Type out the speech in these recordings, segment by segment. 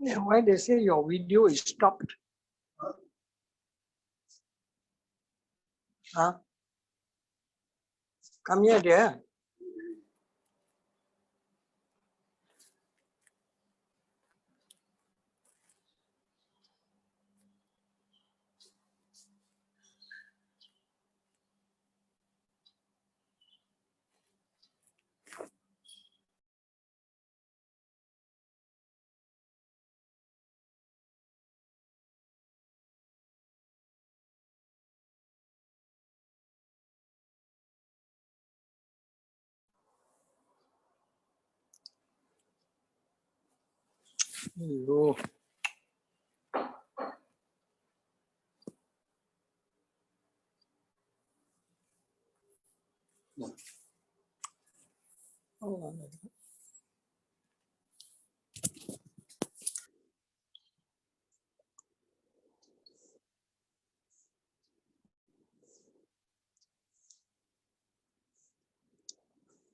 Yeah, why they say your video is stopped? Huh? Come here, dear. Oh. Oh.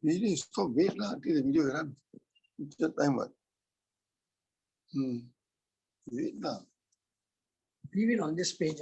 Really stop, wait lah until the video run. It's your time what? Wait lah. Leave it on this page.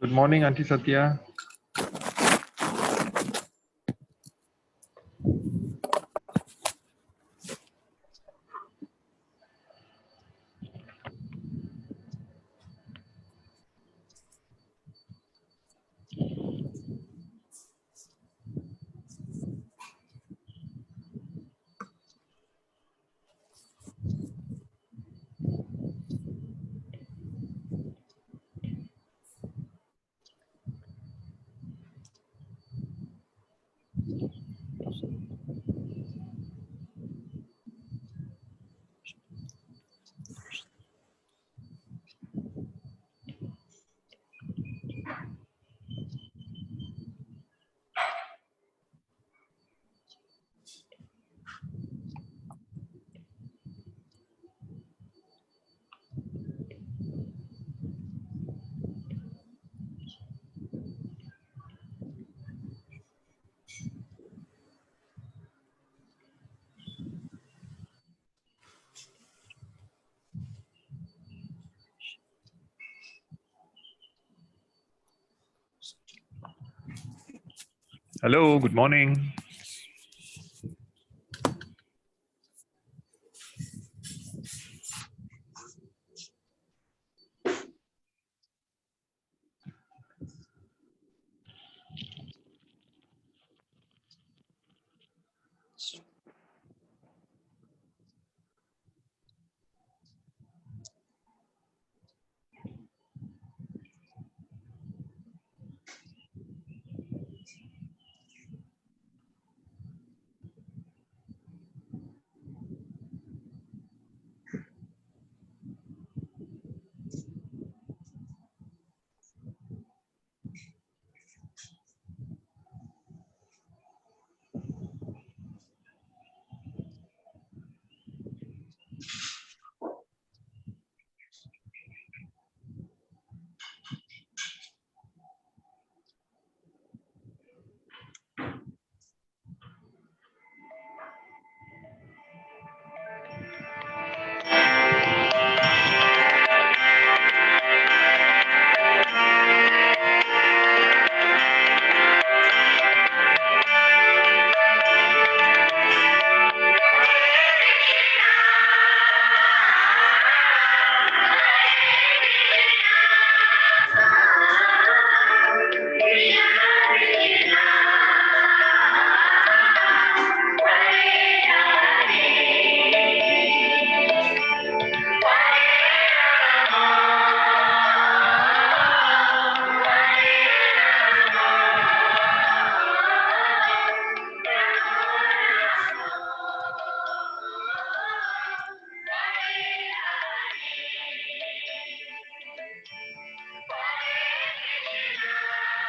Good morning, Auntie Satya. Hello, good morning.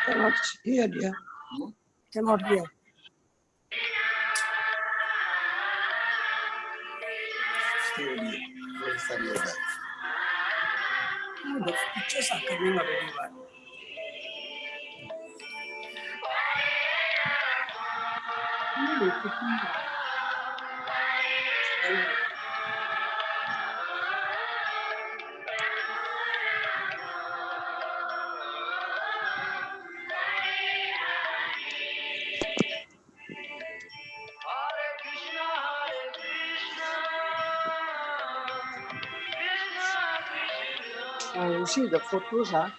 Cannot hear, dear. Cannot hear. No, the pictures are coming already. But you see the photos are.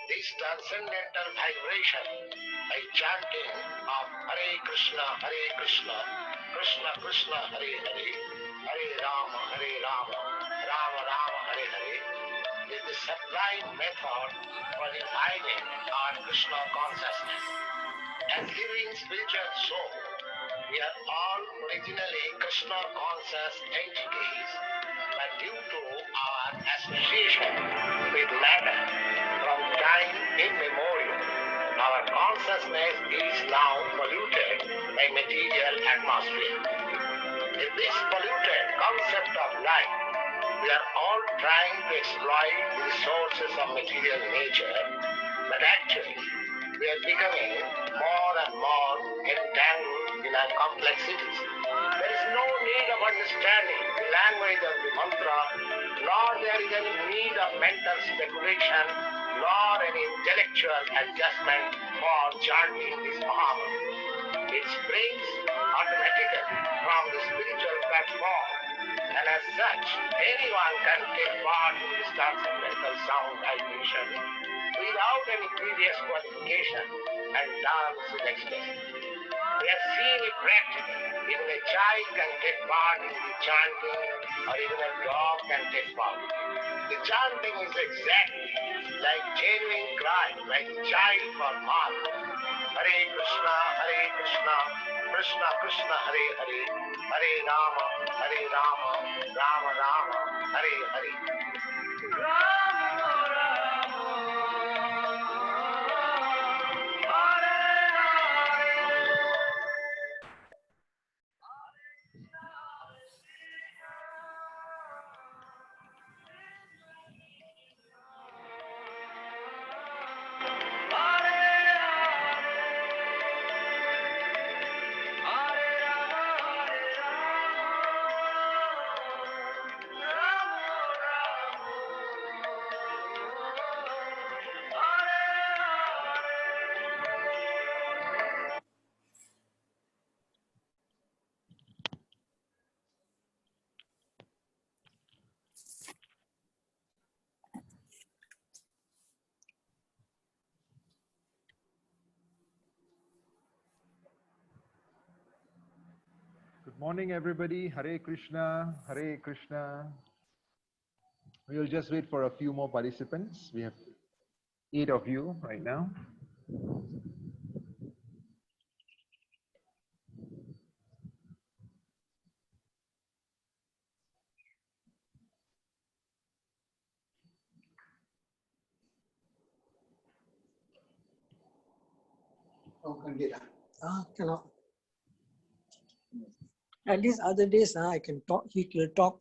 This transcendental vibration by chanting of Hare Krishna, Krishna Krishna, Hare Hare, Hare Rama, Rama Rama, Hare Hare, is the sublime method for reviving our Krishna consciousness. As living spiritual soul, we are all originally Krishna conscious entities, but due to our association with matter from time immemorial, our consciousness is now polluted by material atmosphere. In this polluted concept of life, we are all trying to exploit the resources of material nature, but actually, we are becoming more and more entangled in our complexities. There is no need of understanding the language of the mantra, nor there is any need of mental speculation, nor any intellectual adjustment for chanting this Mahamantra. It springs automatically from the spiritual platform, and as such, anyone can take part in this transcendental sound vibration without any previous qualification and dance with ecstasy. We have seen it practically. Even a child can take part in the chanting, or even a dog can take part. The chanting is exactly like genuine cry, like a child for Mother. Hare Krishna, Krishna Krishna, Hare Hare, Hare Rama, Rama Rama, Hare Hare. Good morning, everybody. Hare Krishna, Hare Krishna. We will just wait for a few more participants. We have 8 of you right now. Cannot. At least other days, I can talk. He will talk.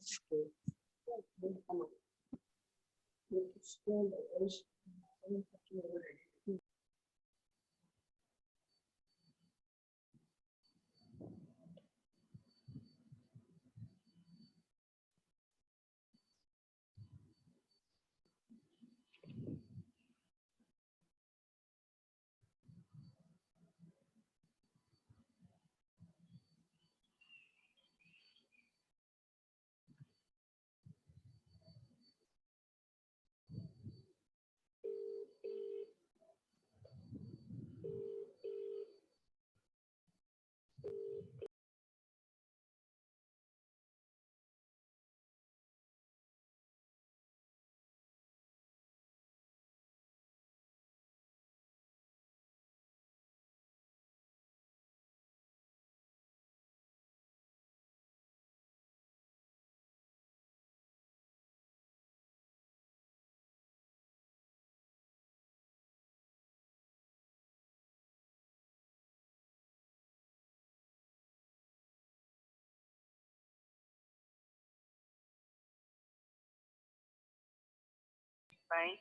Right.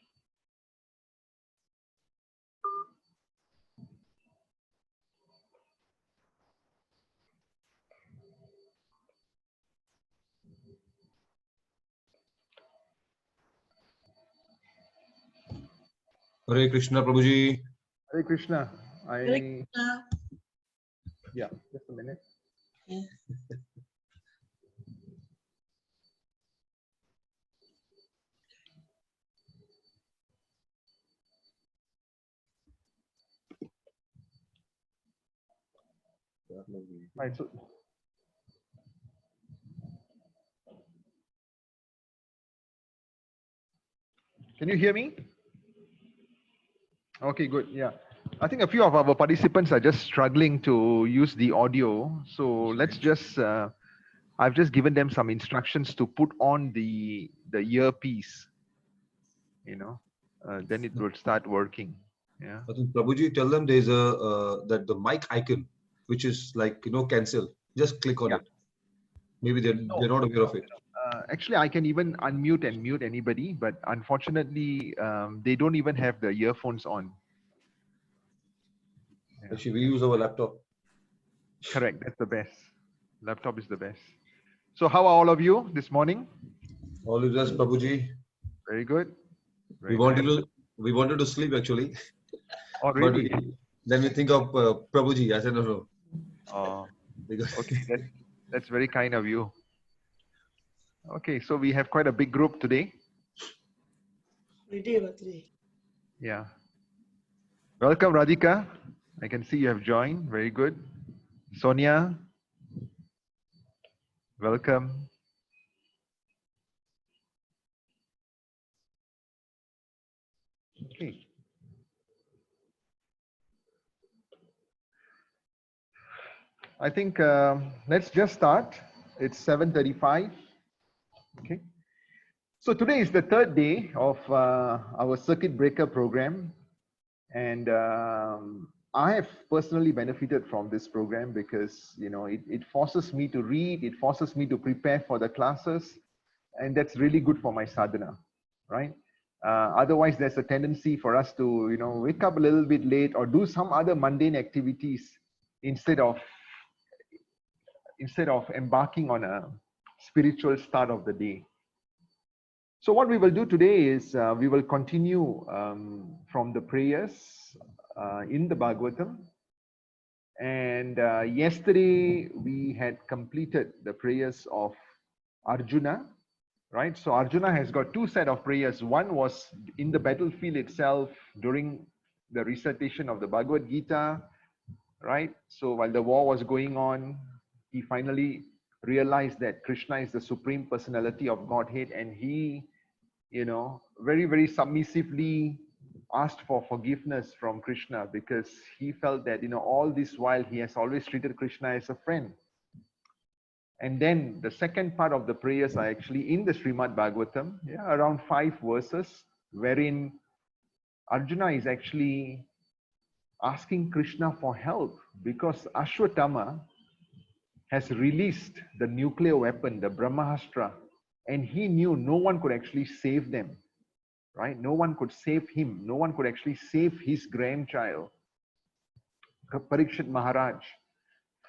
Hare Krishna, Prabhuji. Hare Krishna. Hare Yeah, just a minute. Right, so can you hear me? Okay, good. Yeah. I think a few of our participants are just struggling to use the audio. So let's just, I've just given them some instructions to put on the earpiece, you know, then it will start working. Yeah. I think Prabhuji, tell them there's a that the mic icon, which is like cancel. Just click on Yeah. it. Maybe they're not aware of it. Actually, I can even unmute and mute anybody, but unfortunately, they don't even have the earphones on. Yeah. Actually, we use our laptop. Correct. That's the best. Laptop is the best. So how are all of you this morning? All is just Prabhuji. Very good. We Very wanted nice. to sleep actually, Oh, but really? then we think of Prabhuji. I said no, Oh, because okay. That's very kind of you. Okay, so we have quite a big group today. Yeah. Welcome, Radhika. I can see you have joined. Very good. Sonia, welcome. Okay. I think let's just start. It's 7:35. Okay. So today is the third day of our circuit breaker program. And I have personally benefited from this program because, it forces me to read, it forces me to prepare for the classes. And that's really good for my sadhana, right? Otherwise, there's a tendency for us to, wake up a little bit late or do some other mundane activities instead of embarking on a spiritual start of the day. So what we will do today is we will continue from the prayers in the Bhagavatam. And yesterday we had completed the prayers of Arjuna, right? So Arjuna has got two set of prayers. One was in the battlefield itself during the recitation of the Bhagavad Gita, right? So while the war was going on, he finally realized that Krishna is the Supreme Personality of Godhead, and he, very, very submissively asked for forgiveness from Krishna because he felt that, all this while he has always treated Krishna as a friend. And then the second part of the prayers are actually in the Srimad Bhagavatam, around 5 verses, wherein Arjuna is actually asking Krishna for help because Ashwatthama has released the nuclear weapon, the Brahmastra, and he knew no one could actually save them, right? No one could save him. No one could actually save his grandchild, Parikshit Maharaj,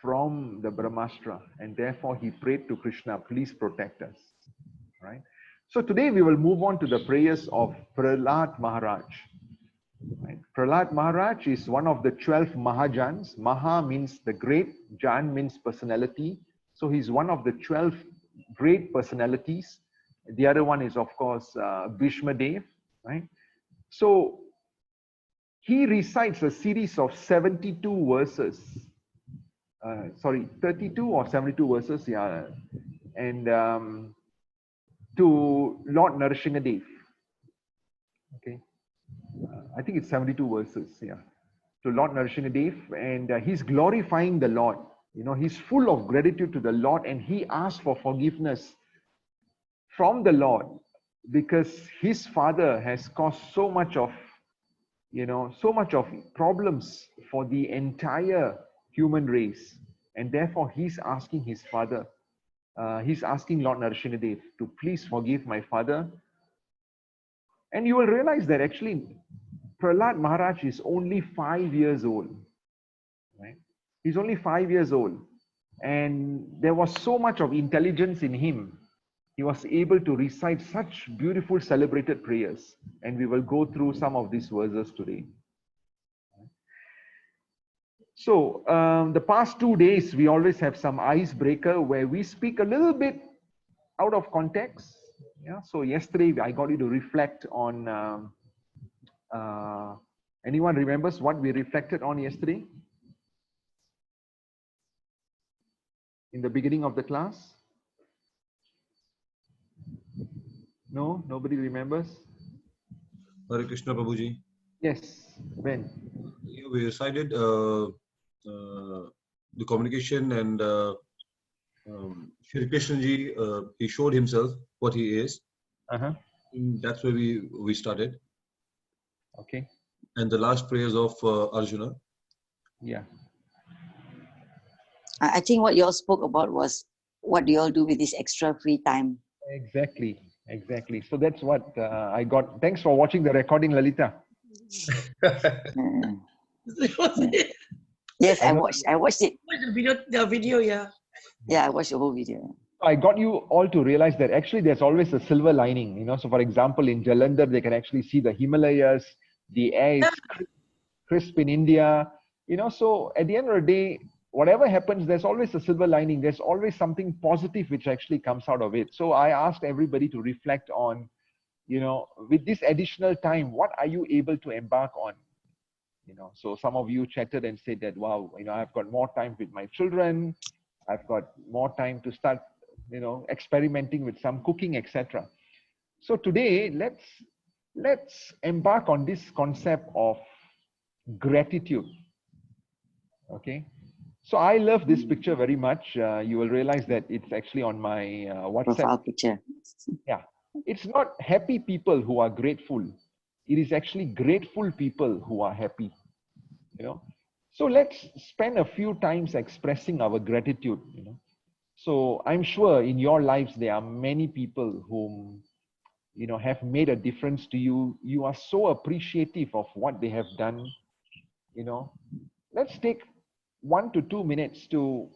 from the Brahmastra. And therefore he prayed to Krishna, please protect us, right? So today we will move on to the prayers of Prahlad Maharaj. Right? Prahlad Maharaj is one of the 12 Mahajans. Maha means the great, Jan means personality. So he's one of the 12 great personalities. The other one is, of course, Bhishma Dev, right? So he recites a series of 72 verses. 32 or 72 verses, yeah. And to Lord Narasimhadev. Okay. I think it's 72 verses, yeah. To Lord Narasimhadev, and he's glorifying the Lord. He's full of gratitude to the Lord, and he asks for forgiveness from the Lord because his father has caused so much of problems for the entire human race, and therefore he's asking his father, he's asking Lord Narasimhadev to please forgive my father. And you will realize that actually Prahlad Maharaj is only 5 years old, right? He's only 5 years old, and there was so much of intelligence in him. He was able to recite such beautiful celebrated prayers, and we will go through some of these verses today. So the past 2 days, we always have some icebreaker where we speak a little bit out of context. Yeah. So yesterday, I got you to reflect on. Anyone remembers what we reflected on yesterday? In the beginning of the class? No, nobody remembers. Hare Krishna, Prabhuji. Yes, when? Yeah, we decided the communication and Shri Krishnaji, he showed himself what he is. Uh-huh. And that's where we started. Okay. And the last prayers of Arjuna. Yeah. I think what you all spoke about was what do you all do with this extra free time? Exactly. Exactly. So that's what I got. Thanks for watching the recording, Lalita. Mm. Watch Yes, I I know watched. I watched it. the video, yeah. Yeah, I watched the whole video. I got you all to realize that actually there's always a silver lining, So for example, in Jalandhar, they can actually see the Himalayas, the air is crisp in India, So at the end of the day, whatever happens, there's always a silver lining. There's always something positive which actually comes out of it. So I asked everybody to reflect on, with this additional time, what are you able to embark on? So some of you chatted and said that, wow, I've got more time with my children. I've got more time to start, experimenting with some cooking, etc. So today, let's embark on this concept of gratitude. Okay. So I love this picture very much. You will realize that it's actually on my WhatsApp. Profile picture. Yeah. It's not happy people who are grateful. It is actually grateful people who are happy. So let's spend a few times expressing our gratitude. So I'm sure in your lives there are many people whom have made a difference to you. You are so appreciative of what they have done. Let's take 1 to 2 minutes to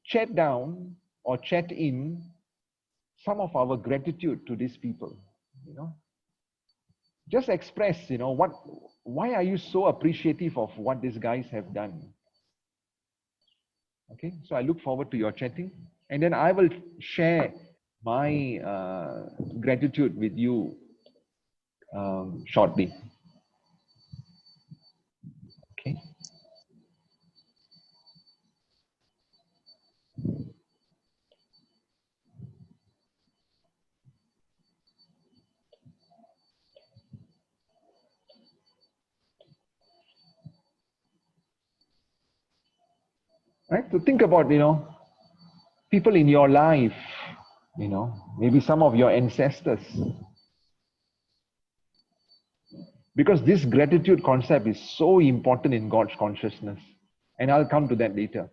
chat down or chat in some of our gratitude to these people. Just express, why are you so appreciative of what these guys have done? Okay, so I look forward to your chatting, and then I will share my gratitude with you shortly. Okay. Right. So think about, people in your life, maybe some of your ancestors. Because this gratitude concept is so important in God's consciousness. And I'll come to that later.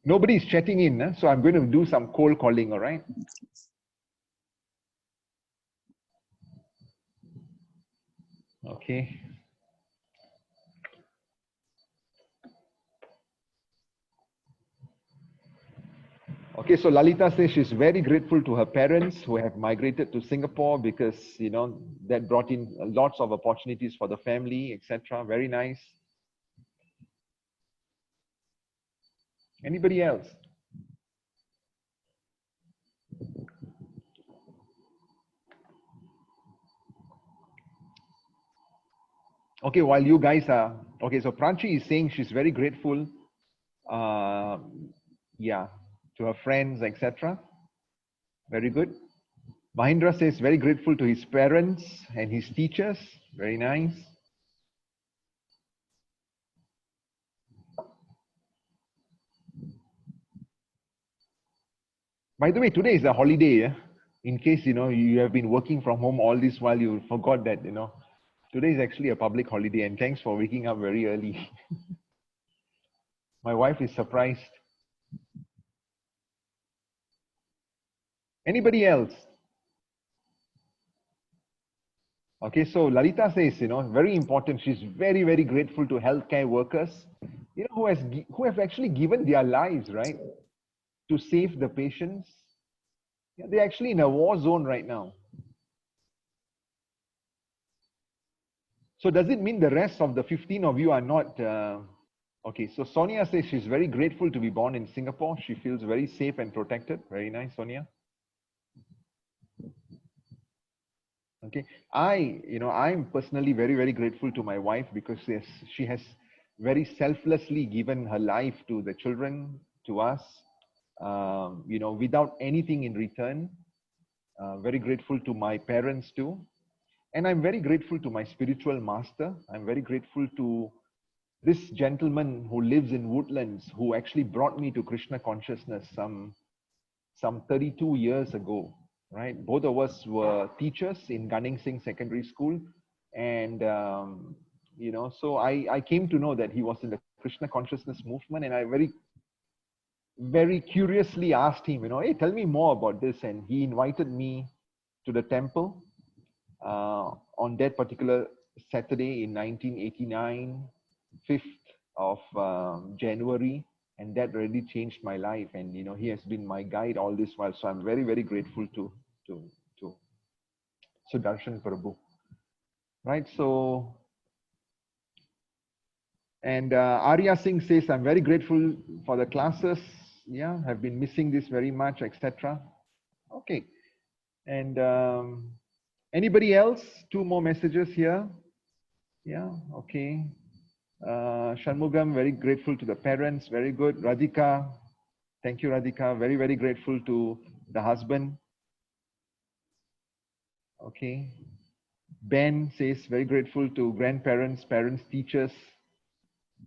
Nobody is chatting in, so I'm going to do some cold calling, all right? Okay. Okay, so Lalita says she's very grateful to her parents who have migrated to Singapore because, that brought in lots of opportunities for the family, etc. Very nice. Anybody else? Okay, while you guys are, okay, so Pranchi is saying she's very grateful, yeah, to her friends, etc. Very good. Mahindra says very grateful to his parents and his teachers. Very nice. By the way, today is a holiday. Yeah? In case, you have been working from home all this while, you forgot that, today is actually a public holiday, and thanks for waking up very early. My wife is surprised. Anybody else? Okay, so Lalita says, very important. She's very, very grateful to healthcare workers, who have actually given their lives, right, to save the patients. Yeah, they're actually in a war zone right now. So does it mean the rest of the 15 of you are not? Okay, so Sonia says she's very grateful to be born in Singapore. She feels very safe and protected. Very nice, Sonia. Okay, I'm personally very, very grateful to my wife because she has very selflessly given her life to the children, to us, without anything in return. Very grateful to my parents too. And I'm very grateful to my spiritual master. I'm very grateful to this gentleman who lives in Woodlands, who actually brought me to Krishna consciousness some 32 years ago, right? Both of us were teachers in Gunning Singh Secondary School. And, so I came to know that he was in the Krishna consciousness movement. And I very, very curiously asked him, hey, tell me more about this. And he invited me to the temple on that particular Saturday in 1989, 5th of January. And that really changed my life. And, he has been my guide all this while. So I'm very, very grateful to Sudarshan Prabhu. Right. So, and Arya Singh says, I'm very grateful for the classes. Yeah, have been missing this very much, etc. Okay. And anybody else? 2 more messages here. Yeah. Okay. Shanmugam, very grateful to the parents. Very good. Radhika, thank you, Radhika. Very, very grateful to the husband. Okay. Ben says, very grateful to grandparents, parents, teachers,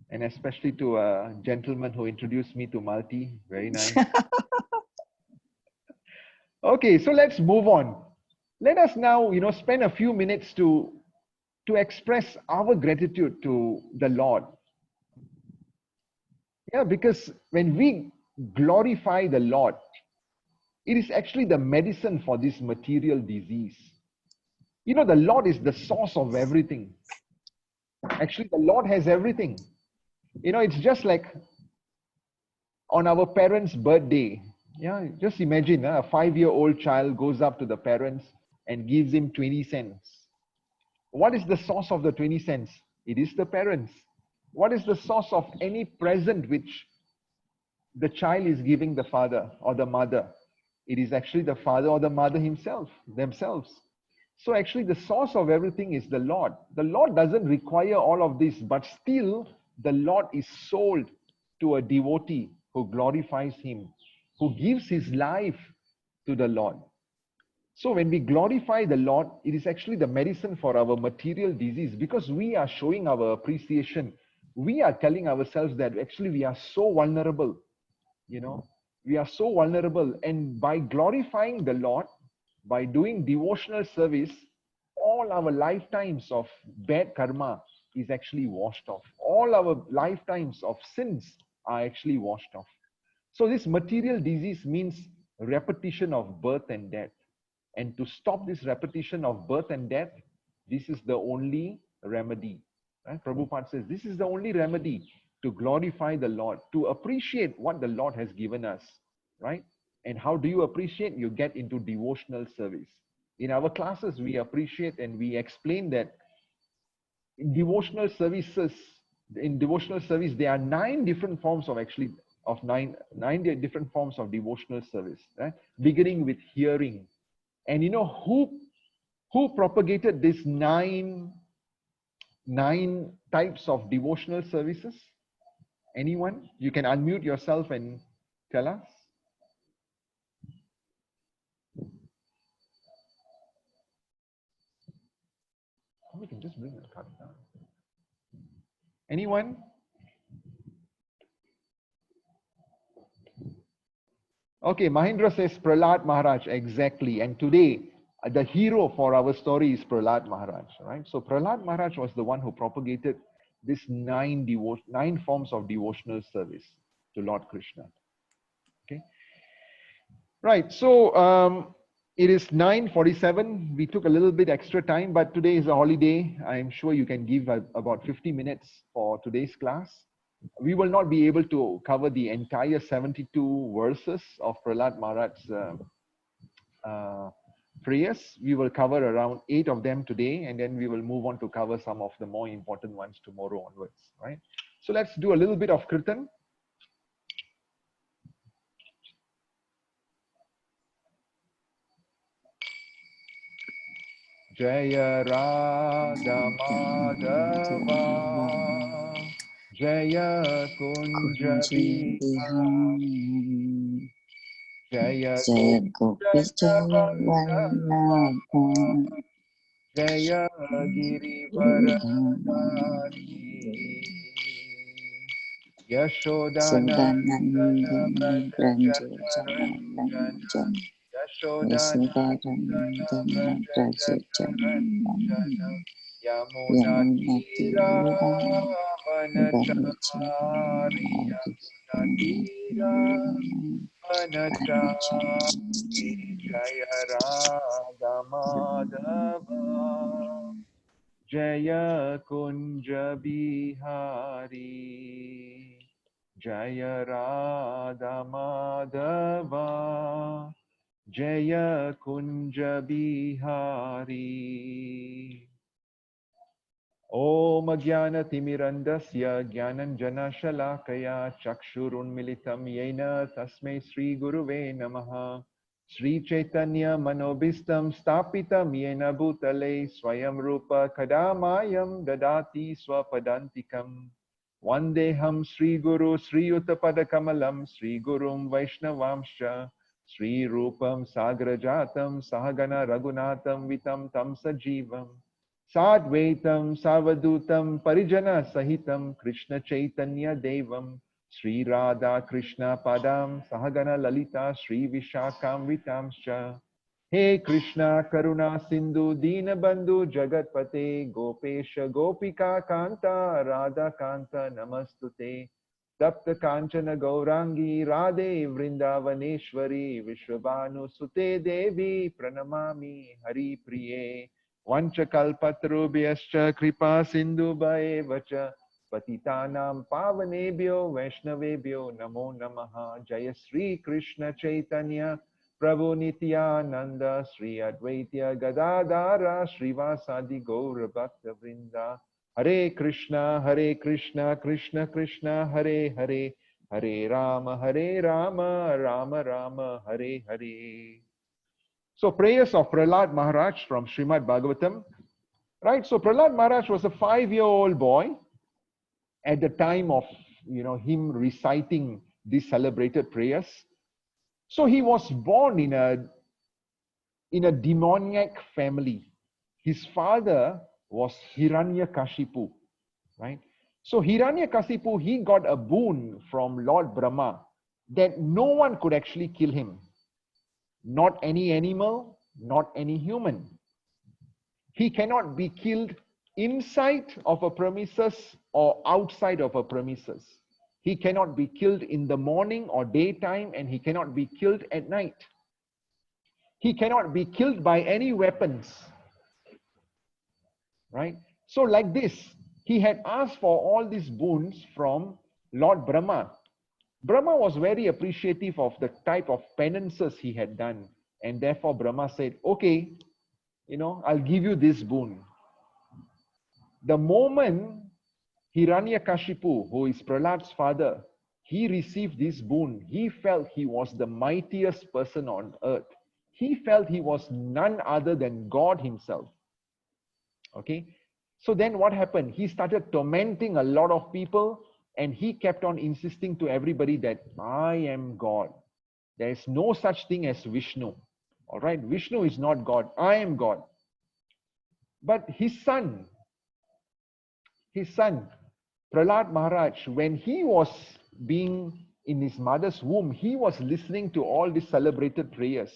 and especially to a gentleman who introduced me to Malti. Very nice. Okay, so let's move on. Let us now, spend a few minutes to express our gratitude to the Lord. Yeah, because when we glorify the Lord, it is actually the medicine for this material disease. The Lord is the source of everything. Actually, the Lord has everything. It's just like on our parents' birthday. Yeah, just imagine a 5-year-old child goes up to the parents and gives him 20 cents. What is the source of the 20 cents? It is the parents. What is the source of any present which the child is giving the father or the mother? It is actually the father or the mother themselves. So actually the source of everything is the Lord. The Lord doesn't require all of this, but still the Lord is sold to a devotee who glorifies him, who gives his life to the Lord. So when we glorify the Lord, it is actually the medicine for our material disease, because we are showing our appreciation. We are telling ourselves that actually we are so vulnerable, we are so vulnerable. And by glorifying the Lord, by doing devotional service, all our lifetimes of bad karma is actually washed off. All our lifetimes of sins are actually washed off. So this material disease means repetition of birth and death. And to stop this repetition of birth and death, this is the only remedy. Right? Prabhupada says, this is the only remedy to glorify the Lord, to appreciate what the Lord has given us. Right? And how do you appreciate? You get into devotional service. In our classes, we appreciate and we explain that in devotional service, there are 9 different forms of nine different forms of devotional service, right? Beginning with hearing. And who propagated these nine types of devotional services? Anyone? You can unmute yourself and tell us. We can just bring the card down. Anyone? Okay, Mahindra says Prahlad Maharaj, exactly. And today, the hero for our story is Prahlad Maharaj, right? So Prahlad Maharaj was the one who propagated this 9 forms of devotional service to Lord Krishna. Okay, right. So it is 9:47. We took a little bit extra time, but today is a holiday. I'm sure you can give about 50 minutes for today's class. We will not be able to cover the entire 72 verses of Prahlad Maharaj's prayers. We will cover around 8 of them today, and then we will move on to cover some of the more important ones tomorrow onwards, right? So let's do a little bit of kirtan. Jaya Radha Madhava Jaya Kunja Kunji Bihari Jaya Jaya Gopi Jaya Kunja Vallabha Jaya Girivaradari Yashodanandana Sudanandana Branja Brajacharanjana Janaranjan Yashodanandana Yasudarandana Braja Brajacharanjana Janaranjan Yamuna Yamuna Tira Tira Vanachari Vanachari Yamuna Tira Vanachari Jaya Radha Madhava Jaya Kunja Bihari Jaya Radha Madhava Jaya Kunja Bihari Om Jnana Timirandasya Jnananjana Shalakaya Chakshurunmilitam Yena Tasmai Sri Guruve Namaha Sri Chaitanya Manobistam Stapitam Yena Bhutale Swayam Rupa Kadamayam Dadati Swapadantikam Vandeham Sri Guru Sri Uttapadakamalam Sri Gurum Vaishnavamsha Sri Rupam Sagrajatam Sahagana Raghunatam Vitam Tam Sajivam Sadvaitam Savadutam Parijana Sahitam Krishna Chaitanya Devam Sri Radha Krishna Padam Sahagana Lalita Sri Vishakam Vitamscha He Krishna Karuna Sindhu Dinabandhu Jagatpate Gopesha Gopika Kanta Radha Kanta Namastute Tapta Kanchana Gaurangi Radhe Vrindavaneshwari Vishwabhanu Sute Devi Pranamami Hari Priye Vanchakalpatarubhyascha kripa sindhubhayeva cha patitanam pavanebhyo vaishnavebhyo namo namaha Jaya Sri Krishna Chaitanya Prabhu Nityananda Sri Advaitya Gadadara Srivasadi Gaura Bhakta Vrinda Hare Krishna Krishna Krishna Hare Hare Hare Rama Rama Rama Hare Hare. So prayers of Prahlad Maharaj from Srimad Bhagavatam, right? So Prahlad Maharaj was a 5-year-old boy at the time of, him reciting these celebrated prayers. So he was born in a demoniac family. His father was Hiranyakashipu, right? So Hiranyakashipu, he got a boon from Lord Brahma that no one could actually kill him. Not any animal, not any human. He cannot be killed inside of a premises or outside of a premises. He cannot be killed in the morning or daytime, and he cannot be killed at night. He cannot be killed by any weapons, right? So like this, he had asked for all these boons from Lord Brahma. Brahma was very appreciative of the type of penances he had done, and therefore Brahma said, okay, I'll give you this boon. The moment Hiranyakashipu, who is Prahlad's father, he received this boon, he felt he was the mightiest person on earth. He felt he was none other than God himself. Okay? So then what happened? He started tormenting a lot of people, and he kept on insisting to everybody that I am God. There is no such thing as Vishnu. All right? Vishnu is not God. I am God. But his son, Prahlad Maharaj, when he was being in his mother's womb, he was listening to all these celebrated prayers,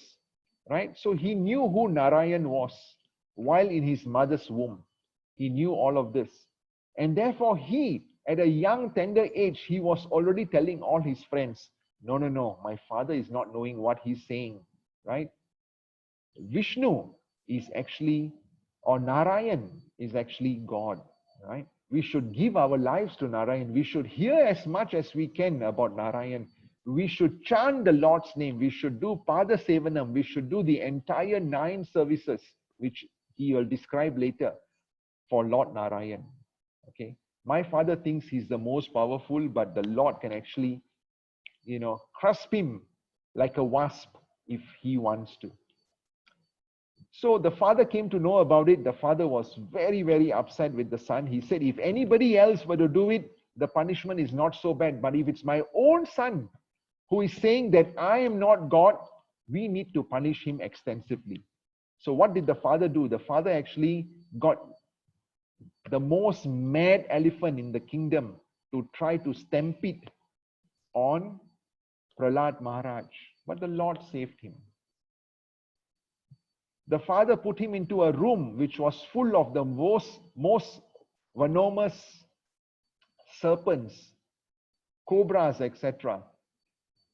right? So he knew who Narayan was while in his mother's womb. He knew all of this. And therefore he, at a young, tender age, he was already telling all his friends, no, my father is not knowing what he's saying, right? Vishnu is actually, or Narayan is actually God, right? We should give our lives to Narayan. We should hear as much as we can about Narayan. We should chant the Lord's name. We should do Pada Sevanam. We should do the entire 9 services, which he will describe later, for Lord Narayan. Okay. My father thinks he's the most powerful, but the Lord can actually, grasp him like a wasp if he wants to. So the father came to know about it. The father was very, very upset with the son. He said, if anybody else were to do it, the punishment is not so bad. But if it's my own son who is saying that I am not God, we need to punish him extensively. So what did the father do? The father actually got the most mad elephant in the kingdom to try to stampede on Prahlad Maharaj. But the Lord saved him. The father put him into a room which was full of the most venomous serpents, cobras, etc.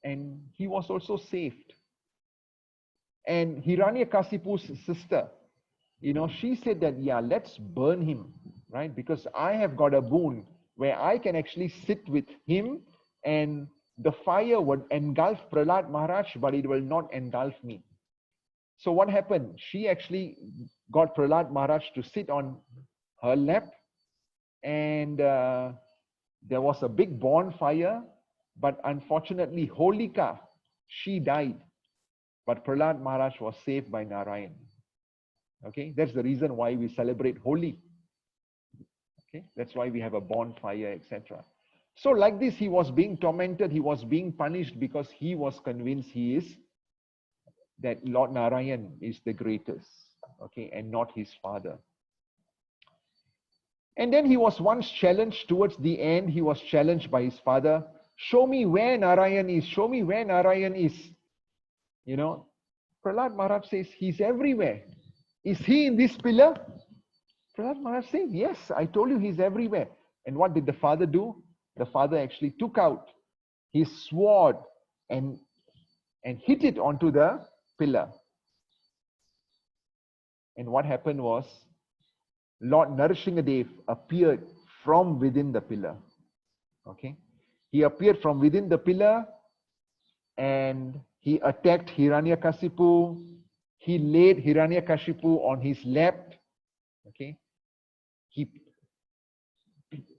And he was also saved. And Hiranyakasipu's sister, she said that, yeah, let's burn him, right? Because I have got a boon where I can actually sit with him and the fire would engulf Prahlad Maharaj, but it will not engulf me. So what happened? She actually got Prahlad Maharaj to sit on her lap, and there was a big bonfire, but unfortunately Holika, she died, but Prahlad Maharaj was saved by Narayan. Okay, that's the reason why we celebrate Holi. Okay, that's why we have a bonfire, etc. So like this, he was being tormented, he was being punished because he was convinced that Lord Narayan is the greatest, okay, and not his father. And then he was once challenged towards the end, he was challenged by his father, show me where Narayan is, show me where Narayan is. Prahlad Maharaj says, he's everywhere. Is he in this pillar? Prahlad Maharaj says, yes, I told you he's everywhere. And what did the father do? The father actually took out his sword and hit it onto the pillar. And what happened was, Lord Narasimhadev appeared from within the pillar. Okay, he appeared from within the pillar and he attacked Hiranyakasipu. He laid Hiranyakashipu on his lap. Okay, he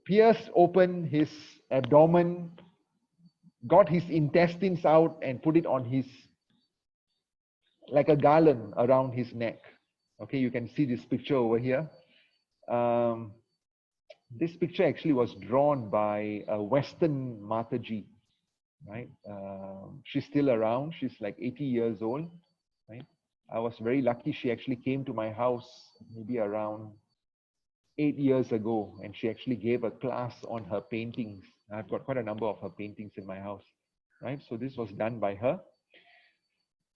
pierced open his abdomen, got his intestines out and put it on his, like a garland around his neck. Okay, you can see this picture over here. This picture actually was drawn by a Western Mataji, right? She's still around. She's like 80 years old, right? I was very lucky. She actually came to my house maybe around 8 years ago, and she actually gave a class on her paintings. I've got quite a number of her paintings in my house, right? So this was done by her.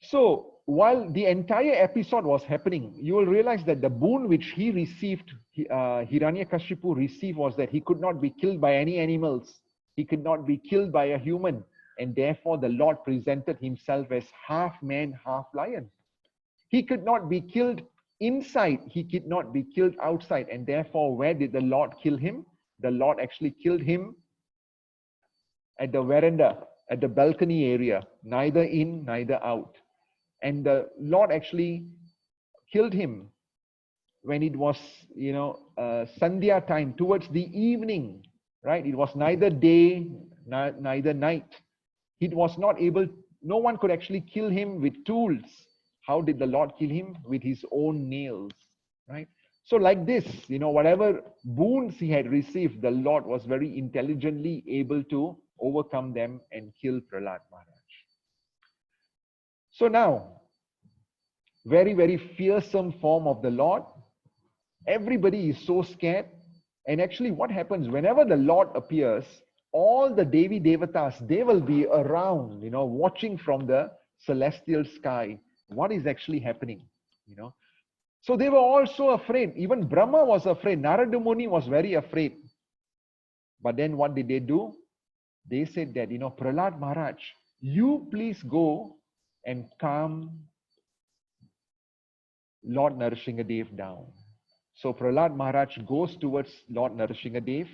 So while the entire episode was happening, you will realize that the boon which he received, Hiranyakashipu received, was that he could not be killed by any animals. He could not be killed by a human. And therefore the Lord presented himself as half man, half lion. He could not be killed inside. He could not be killed outside. And therefore, where did the Lord kill him? The Lord actually killed him at the veranda, at the balcony area, neither in, neither out. And the Lord actually killed him when it was, Sandhya time, towards the evening, right? It was neither day, neither night. It was not able, no one could actually kill him with tools. How did the Lord kill him? With his own nails, right? So like this, whatever boons he had received, the Lord was very intelligently able to overcome them and kill Prahlad Maharaj. So now, very, very fearsome form of the Lord. Everybody is so scared. And actually what happens, whenever the Lord appears, all the Devi Devatas, they will be around, watching from the celestial sky. What is actually happening, So they were all so afraid. Even Brahma was afraid. Narada Muni was very afraid. But then what did they do? They said that, Prahlad Maharaj, you please go and calm Lord Narasimhadev down. So Prahlad Maharaj goes towards Lord Narasimhadev.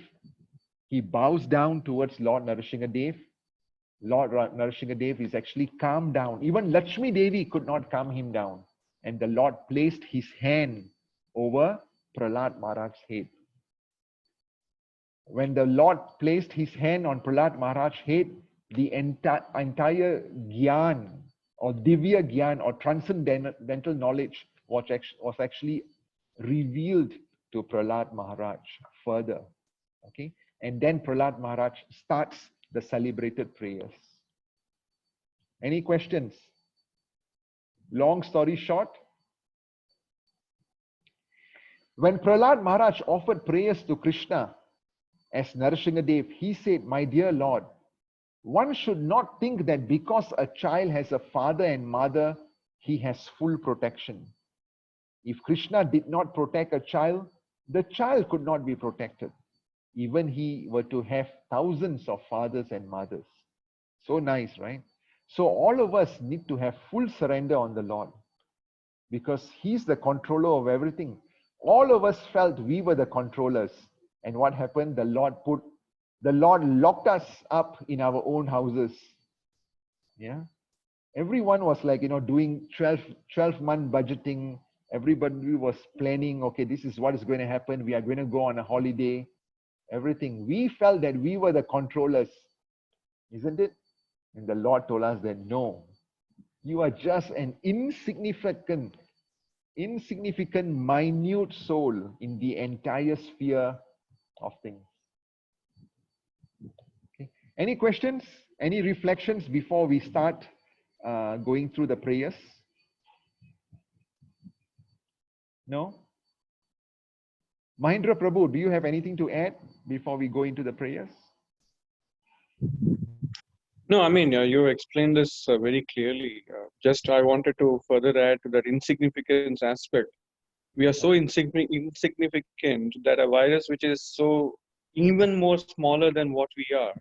He bows down towards Lord Narasimhadev. Lord Narasimhadev is actually calmed down. Even Lakshmi Devi could not calm him down. And the Lord placed his hand over Prahlad Maharaj's head. When the Lord placed his hand on Prahlad Maharaj's head, the entire Gyan or Divya Gyan or transcendental knowledge was actually revealed to Prahlad Maharaj further. Okay, And then Prahlad Maharaj starts the celebrated prayers. Any questions? Long story short, when Prahlad Maharaj offered prayers to Krishna as Narsingadev, he said, "My dear Lord, one should not think that because a child has a father and mother, he has full protection. If Krishna did not protect a child, the child could not be protected, even he were to have thousands of fathers and mothers." So nice, right? So all of us need to have full surrender on the Lord, because he's the controller of everything. All of us felt we were the controllers. And what happened? The Lord locked us up in our own houses. Yeah. Everyone was like, doing 12-month budgeting. Everybody was planning, okay, this is what is going to happen. We are going to go on a holiday. Everything. We felt that we were the controllers. Isn't it? And the Lord told us that no, you are just an insignificant, minute soul in the entire sphere of things. Okay. Any questions? Any reflections before we start going through the prayers? No? Mahindra Prabhu, do you have anything to add before we go into the prayers? No, I mean, you explained this very clearly. Just I wanted to further add to that insignificance aspect. We are so insignificant that a virus which is so even more smaller than what we are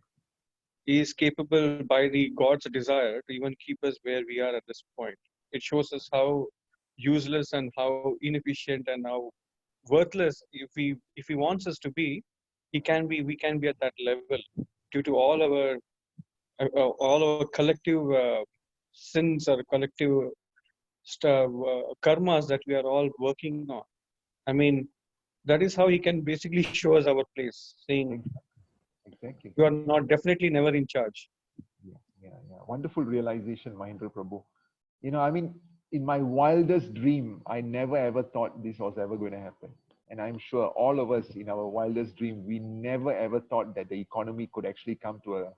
is capable by the God's desire to even keep us where we are at this point. It shows us how useless and how inefficient and how worthless if he wants us to be, we can be at that level due to all our collective sins or collective karmas that we are all working on. I mean, that is how he can basically show us our place, saying, exactly, you are not definitely never in charge. Yeah. Wonderful realization, Mahindra Prabhu. I mean, in my wildest dream, I never ever thought this was ever going to happen. And I'm sure all of us in our wildest dream, we never ever thought that the economy could actually come to a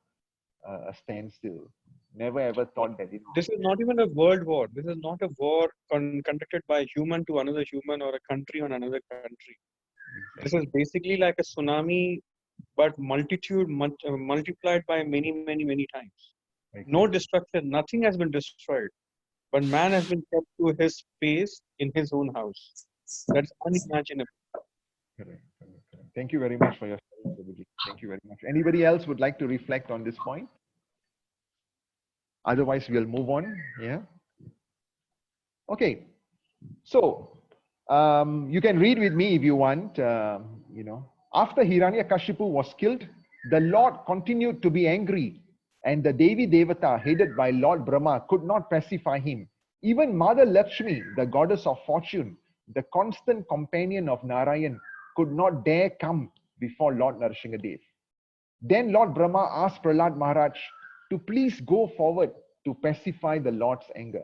standstill. Never ever thought that it. This is not even a world war. This is not a war conducted by human to another human or a country on another country. Exactly. This is basically like a tsunami, but multiplied by many, many, many times. Exactly. No destruction, nothing has been destroyed, but man has been kept to his space in his own house. That's unimaginable. Correct. Thank you very much for your service. Thank you very much. Anybody else would like to reflect on this point? Otherwise, we'll move on. Yeah. Okay. So you can read with me if you want. After Hiranyakashipu was killed, the Lord continued to be angry, and the Devi Devata, headed by Lord Brahma, could not pacify him. Even Mother Lakshmi, the goddess of fortune, the constant companion of Narayan, could not dare come before Lord Narsingadev. Then Lord Brahma asked Prahlad Maharaj to please go forward to pacify the Lord's anger.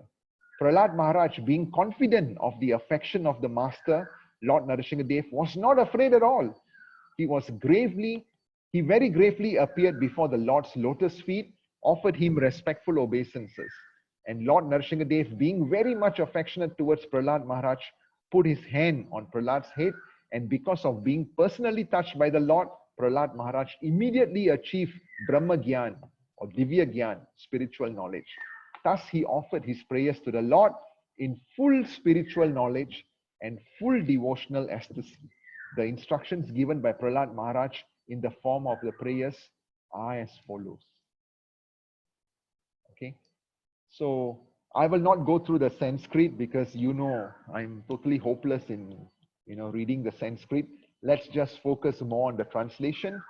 Prahlad Maharaj, being confident of the affection of the master, Lord Narsingadev, was not afraid at all. He very gravely appeared before the Lord's lotus feet, offered him respectful obeisances. And Lord Narsingadev, being very much affectionate towards Prahlad Maharaj, put his hand on Prahlad's head, and because of being personally touched by the Lord, Prahlad Maharaj immediately achieved Brahma Gyan or Divya Gyan, spiritual knowledge. Thus he offered his prayers to the Lord in full spiritual knowledge and full devotional ecstasy. The instructions given by Prahlad Maharaj in the form of the prayers are as follows. Okay, so I will not go through the Sanskrit because I'm totally hopeless in reading the Sanskrit. Let's just focus more on the translation.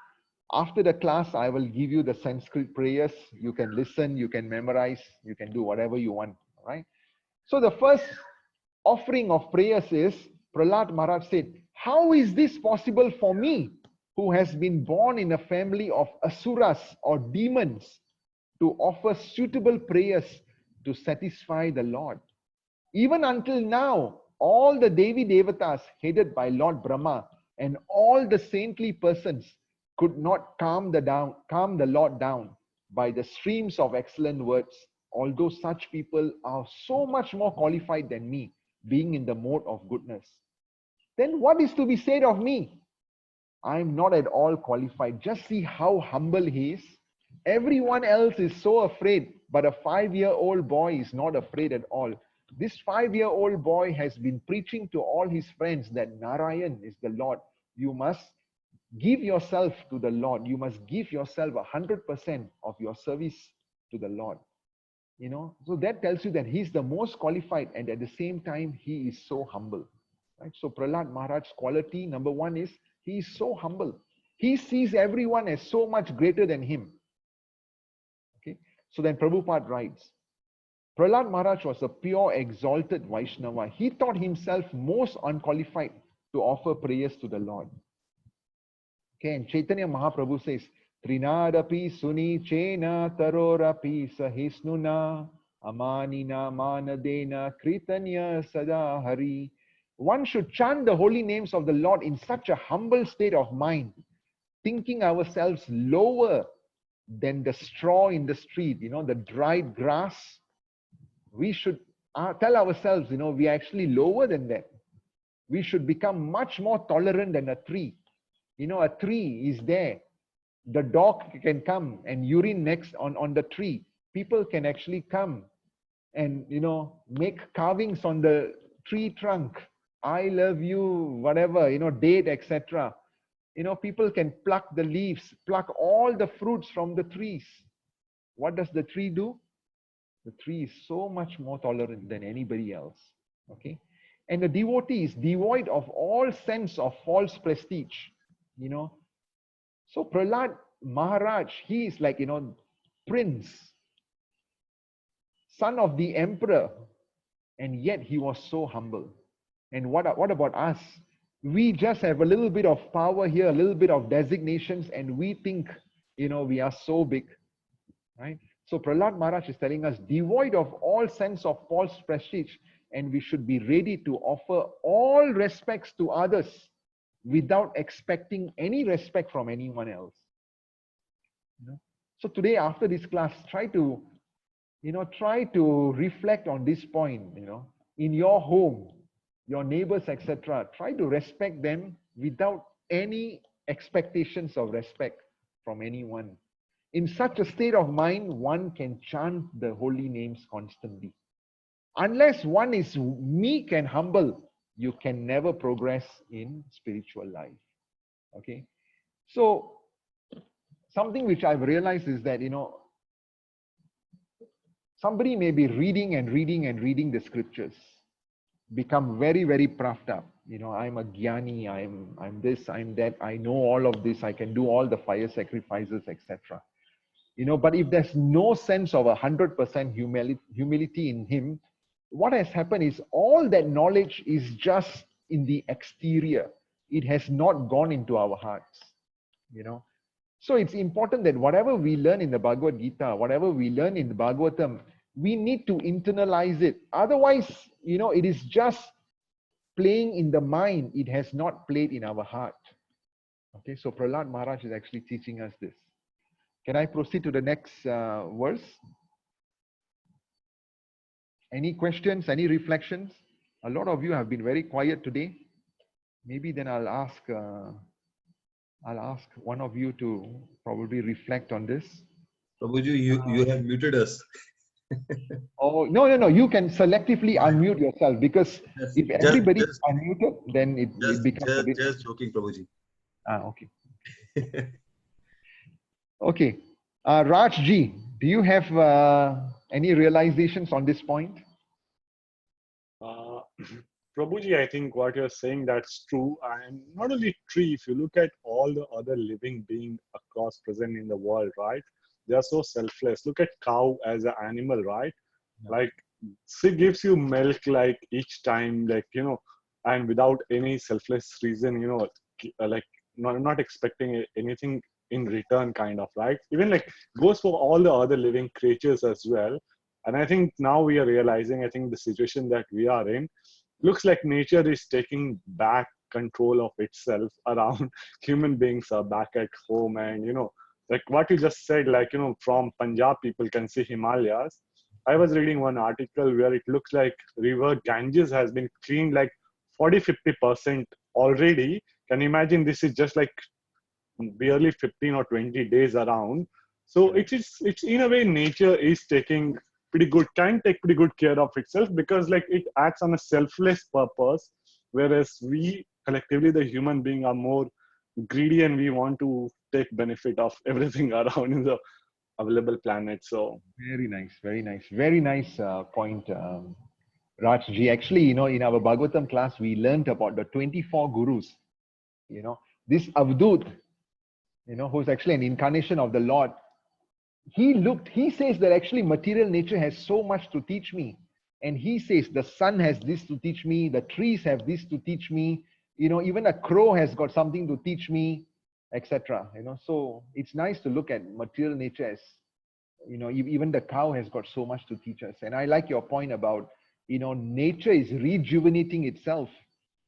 After the class, I will give you the Sanskrit prayers. You can listen, you can memorize, you can do whatever you want. All right. So the first offering of prayers is, Prahlad Maharaj said, how is this possible for me, who has been born in a family of asuras or demons, to offer suitable prayers to satisfy the Lord? Even until now, all the Devi Devatas headed by Lord Brahma and all the saintly persons could not calm the Lord down by the streams of excellent words, although such people are so much more qualified than me, being in the mode of goodness. Then what is to be said of me? I am not at all qualified. Just see how humble he is. Everyone else is so afraid, but a 5-year-old boy is not afraid at all. This 5-year-old boy has been preaching to all his friends that Narayan is the Lord. You must give yourself to the Lord. You must give yourself 100% of your service to the Lord. So that tells you that he's the most qualified, and at the same time, he is so humble. Right? So Prahlad Maharaj's quality, number one, is he is so humble. He sees everyone as so much greater than him. Okay. So then Prabhupada writes, Prahlad Maharaj was a pure, exalted Vaishnava. He thought himself most unqualified to offer prayers to the Lord. Okay, and Chaitanya Mahaprabhu says, Trinadapi suni chena tarorapi sahisnuna amanina manadena kritanya sada hari. One should chant the holy names of the Lord in such a humble state of mind, thinking ourselves lower than the straw in the street, the dried grass. We should tell ourselves, we are actually lower than that. We should become much more tolerant than a tree. A tree is there. The dog can come and urine next on the tree. People can actually come and, make carvings on the tree trunk. I love you, whatever, date, etc. People can pluck the leaves, pluck all the fruits from the trees. What does the tree do? The tree is so much more tolerant than anybody else. Okay. And the devotee is devoid of all sense of false prestige. So Prahlad Maharaj, he is like, prince, son of the emperor, and yet he was so humble. And what about us? We just have a little bit of power here, a little bit of designations, and we think, we are so big, right? So Prahlad Maharaj is telling us, devoid of all sense of false prestige, and we should be ready to offer all respects to others without expecting any respect from anyone else. So today, after this class, try to reflect on this point, in your home, your neighbors, etc. Try to respect them without any expectations of respect from anyone. In such a state of mind, one can chant the holy names constantly. Unless one is meek and humble, you can never progress in spiritual life. Okay. So something which I've realized is that, somebody may be reading and reading the scriptures, become very, very puffed up. I'm a jnani, I'm this, I'm that, I know all of this, I can do all the fire sacrifices, etc. But if there's no sense of 100% humility in him, what has happened is all that knowledge is just in the exterior. It has not gone into our hearts, So it's important that whatever we learn in the Bhagavad Gita, whatever we learn in the Bhagavatam, we need to internalize it. Otherwise, it is just playing in the mind. It has not played in our heart. Okay, so Prahlad Maharaj is actually teaching us this. Can I proceed to the next verse? Any questions, any reflections? A lot of you have been very quiet today. Maybe then I'll ask one of you to probably reflect on this. Prabhuji, you have muted us. Oh, no. You can selectively unmute yourself, because if everybody is unmuted, then it becomes a bit... Just joking, Prabhuji. Okay. Okay. Raj Ji, do you have any realizations on this point? Prabhuji, I think what you're saying, that's true. And not only tree, if you look at all the other living beings across present in the world, right? They are so selfless. Look at cow as an animal, right? Like she gives you milk like each time, like, and without any selfless reason, like not expecting anything in return, kind of, right? Even like goes for all the other living creatures as well. And I think now we are realizing, I think the situation that we are in looks like nature is taking back control of itself around human beings are back at home. And, like what you just said, like, from Punjab, people can see Himalayas. I was reading one article where it looks like river Ganges has been cleaned like 40-50% already. Can you imagine? This is just like barely 15 or 20 days around. So it's in a way, nature is taking can take pretty good care of itself, because like it acts on a selfless purpose, whereas we collectively, the human being, are more greedy and we want to take benefit of everything around in the available planet. So Very nice, very nice point, Rajji. Actually, in our Bhagavatam class, we learned about the 24 gurus. This Avdut, who's actually an incarnation of the Lord. He says that actually material nature has so much to teach me. And he says the sun has this to teach me, the trees have this to teach me, even a crow has got something to teach me, etc. So it's nice to look at material nature as, even the cow has got so much to teach us. And I like your point about, nature is rejuvenating itself.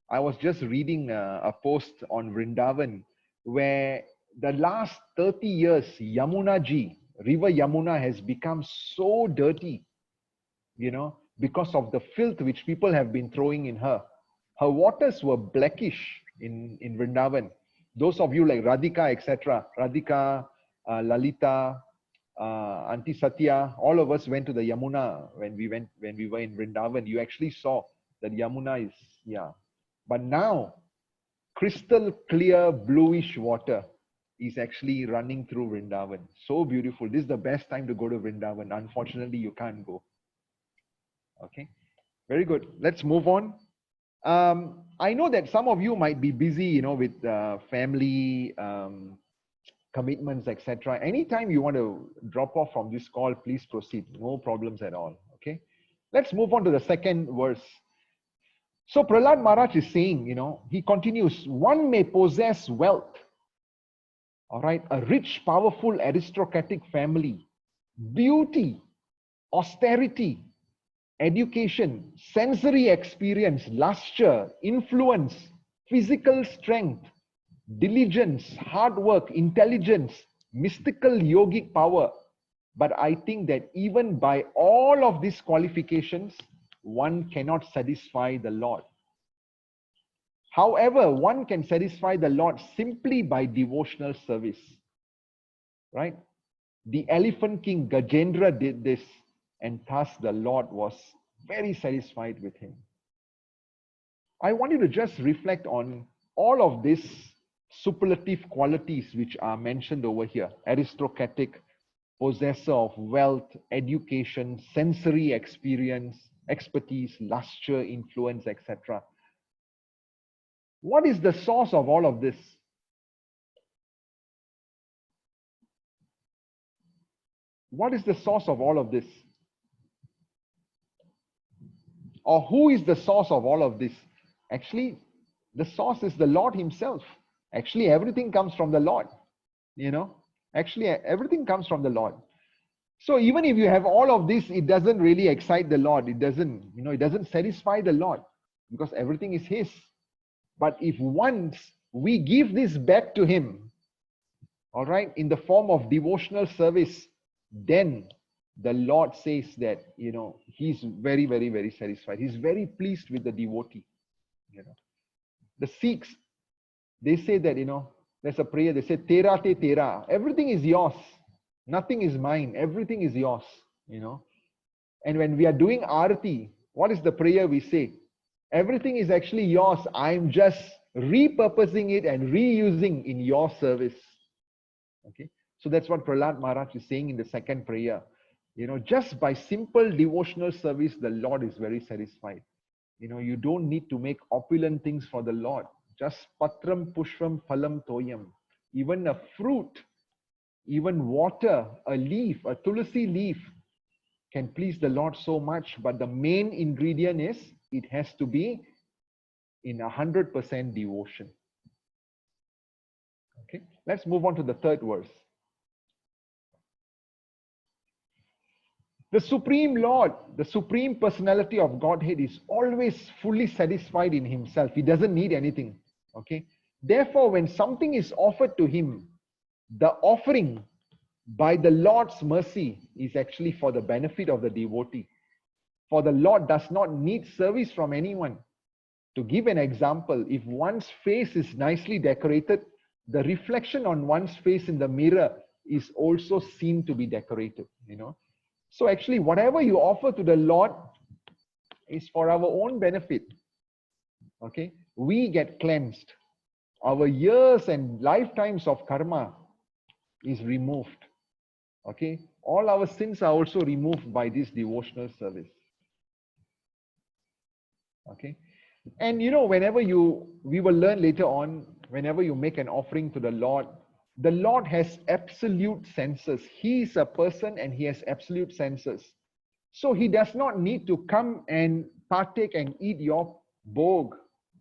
I was just reading a post on Vrindavan where the last 30 years, Yamuna Ji, River Yamuna has become so dirty, because of the filth which people have been throwing in her. Her waters were blackish in Vrindavan. Those of you like Radhika, etc., Radhika, Lalita, Auntie Satya, all of us went to the Yamuna when we were in Vrindavan. You actually saw that Yamuna is, But now, crystal clear bluish water is actually running through Vrindavan. So beautiful. This is the best time to go to Vrindavan. Unfortunately, you can't go. Okay, very good. Let's move on. I know that some of you might be busy, with family commitments, etc. Anytime you want to drop off from this call, please proceed. No problems at all. Okay, let's move on to the second verse. So Prahlad Maharaj is saying, he continues, one may possess wealth, all right, a rich, powerful, aristocratic family, beauty, austerity, education, sensory experience, luster, influence, physical strength, diligence, hard work, intelligence, mystical yogic power. But I think that even by all of these qualifications, one cannot satisfy the Lord. However, one can satisfy the Lord simply by devotional service. Right? The elephant king Gajendra did this, and thus the Lord was very satisfied with him. I want you to just reflect on all of these superlative qualities which are mentioned over here: aristocratic, possessor of wealth, education, sensory experience, expertise, luster, influence, etc. What is the source of all of this? What is the source of all of this? Or who is the source of all of this? Actually, the source is the Lord himself. Actually, everything comes from the Lord. Actually, everything comes from the Lord. So even if you have all of this, it doesn't really excite the Lord. It doesn't satisfy the Lord, because everything is his. But if once we give this back to him, all right, in the form of devotional service, then the Lord says that, he's very, very, very satisfied. He's very pleased with the devotee. The Sikhs, they say that, there's a prayer, they say, Tera te tera. Everything is yours. Nothing is mine. Everything is yours, And when we are doing Aarti, what is the prayer we say? Everything is actually yours. I'm just repurposing it and reusing in your service. Okay. So that's what Prahlad Maharaj is saying in the second prayer. Just by simple devotional service, the Lord is very satisfied. You don't need to make opulent things for the Lord. Just patram pushpam phalam toyam. Even a fruit, even water, a leaf, a tulsi leaf can please the Lord so much. But the main ingredient is it has to be in 100% devotion. Okay, let's move on to the third verse. The Supreme Lord, the Supreme Personality of Godhead, is always fully satisfied in himself. He doesn't need anything. Okay. Therefore, when something is offered to him, the offering by the Lord's mercy is actually for the benefit of the devotee. For the Lord does not need service from anyone. To give an example, if one's face is nicely decorated, the reflection on one's face in the mirror is also seen to be decorated, you know. So actually, whatever you offer to the Lord is for our own benefit. Okay, we get cleansed. Our years and lifetimes of karma is removed. Okay, all our sins are also removed by this devotional service. Okay, and you know, we will learn later on, whenever you make an offering to the Lord has absolute senses. He is a person and he has absolute senses. So he does not need to come and partake and eat your bhog.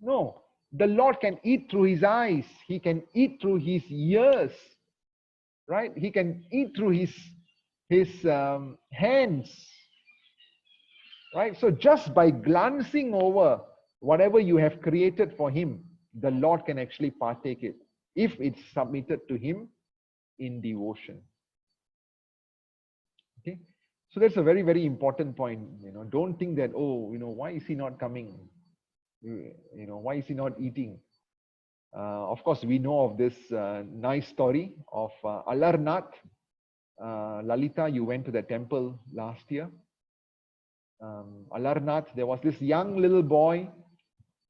No, the Lord can eat through his eyes. He can eat through his ears, right? He can eat through his hands, right? So just by glancing over whatever you have created for him, the Lord can actually partake it if it's submitted to him in devotion. Okay, so that's a very, very important point. You know, don't think that, oh, you know, why is he not coming? You know, why is he not eating? Of course, we know of this nice story of Alarnath. Lalita, you went to the temple last year. Alarnath, there was this young little boy.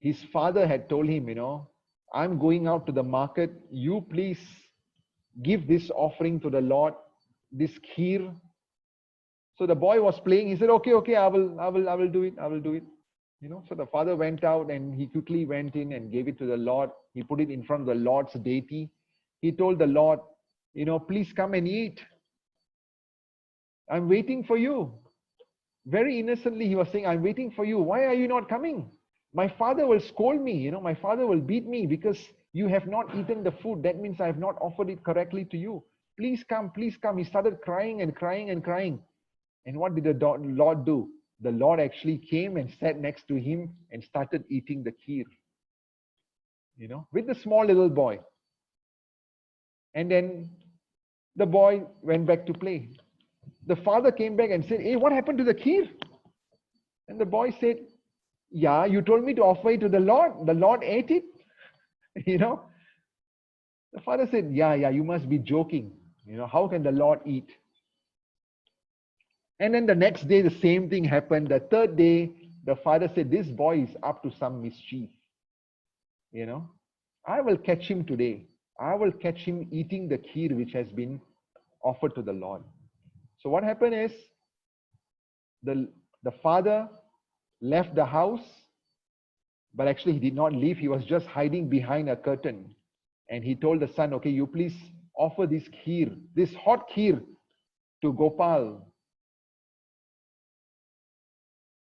His father had told him, you know, I'm going out to the market. You please give this offering to the Lord, this kheer. So the boy was playing. He said, okay, I will do it. I will do it. You know, so the father went out and he quickly went in and gave it to the Lord. He put it in front of the Lord's deity. He told the Lord, you know, please come and eat. I'm waiting for you. Very innocently, he was saying, I'm waiting for you. Why are you not coming? My father will scold me. You know, my father will beat me because you have not eaten the food. That means I have not offered it correctly to you. Please come, please come. He started crying and crying and crying. And what did the Lord do? The Lord actually came and sat next to him and started eating the kheer, you know, with the small little boy. And then the boy went back to play. The father came back and said, hey, what happened to the kheer? And the boy said, yeah, you told me to offer it to the Lord. The Lord ate it. You know, the father said, yeah, you must be joking. You know, how can the Lord eat? And then the next day, the same thing happened. The third day, the father said, this boy is up to some mischief. You know, I will catch him today. I will catch him eating the kheer which has been offered to the Lord. So what happened is, the father left the house, but actually he did not leave. He was just hiding behind a curtain. And he told the son, okay, you please offer this kheer, this hot kheer to Gopal.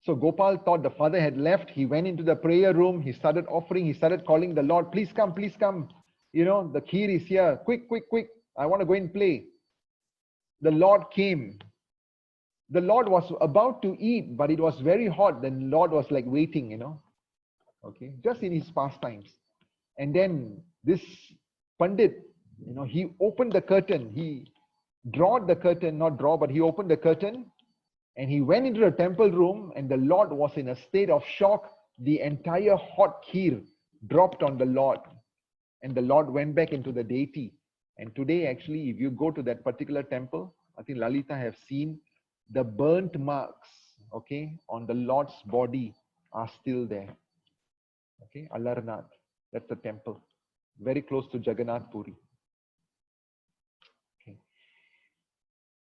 So Gopal thought the father had left. He went into the prayer room. He started offering. He started calling the Lord, please come, please come. You know, the kheer is here. Quick, quick, quick. I want to go and play. The Lord came. The Lord was about to eat, but it was very hot. The Lord was like waiting, you know, okay, just in his pastimes. And then this Pandit, you know, he opened the curtain. He drawed the curtain, not draw, but he opened the curtain. And he went into the temple room, and the Lord was in a state of shock. The entire hot kheer dropped on the Lord, and the Lord went back into the deity. And today, actually, if you go to that particular temple, I think Lalita have seen the burnt marks, okay, on the Lord's body are still there. Okay, Alarnath, that's the temple, very close to Jagannath Puri.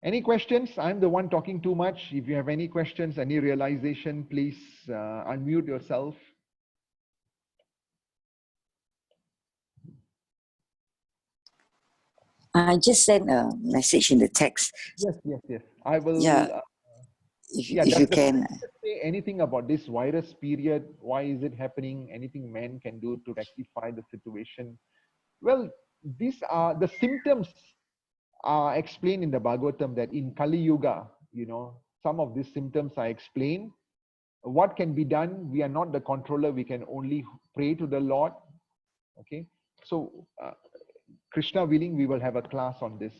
Any questions? I'm the one talking too much. If you have any questions, any realization, please unmute yourself. I just sent a message in the text. Yes. I will. Yeah, if you does can. say anything about this virus period? Why is it happening? Anything man can do to rectify the situation? Well, these are the symptoms are explained in the Bhagavatam, that in Kali Yuga, you know, some of these symptoms are explained. What can be done? We are not the controller. We can only pray to the Lord. Okay, so Krishna willing, we will have a class on this,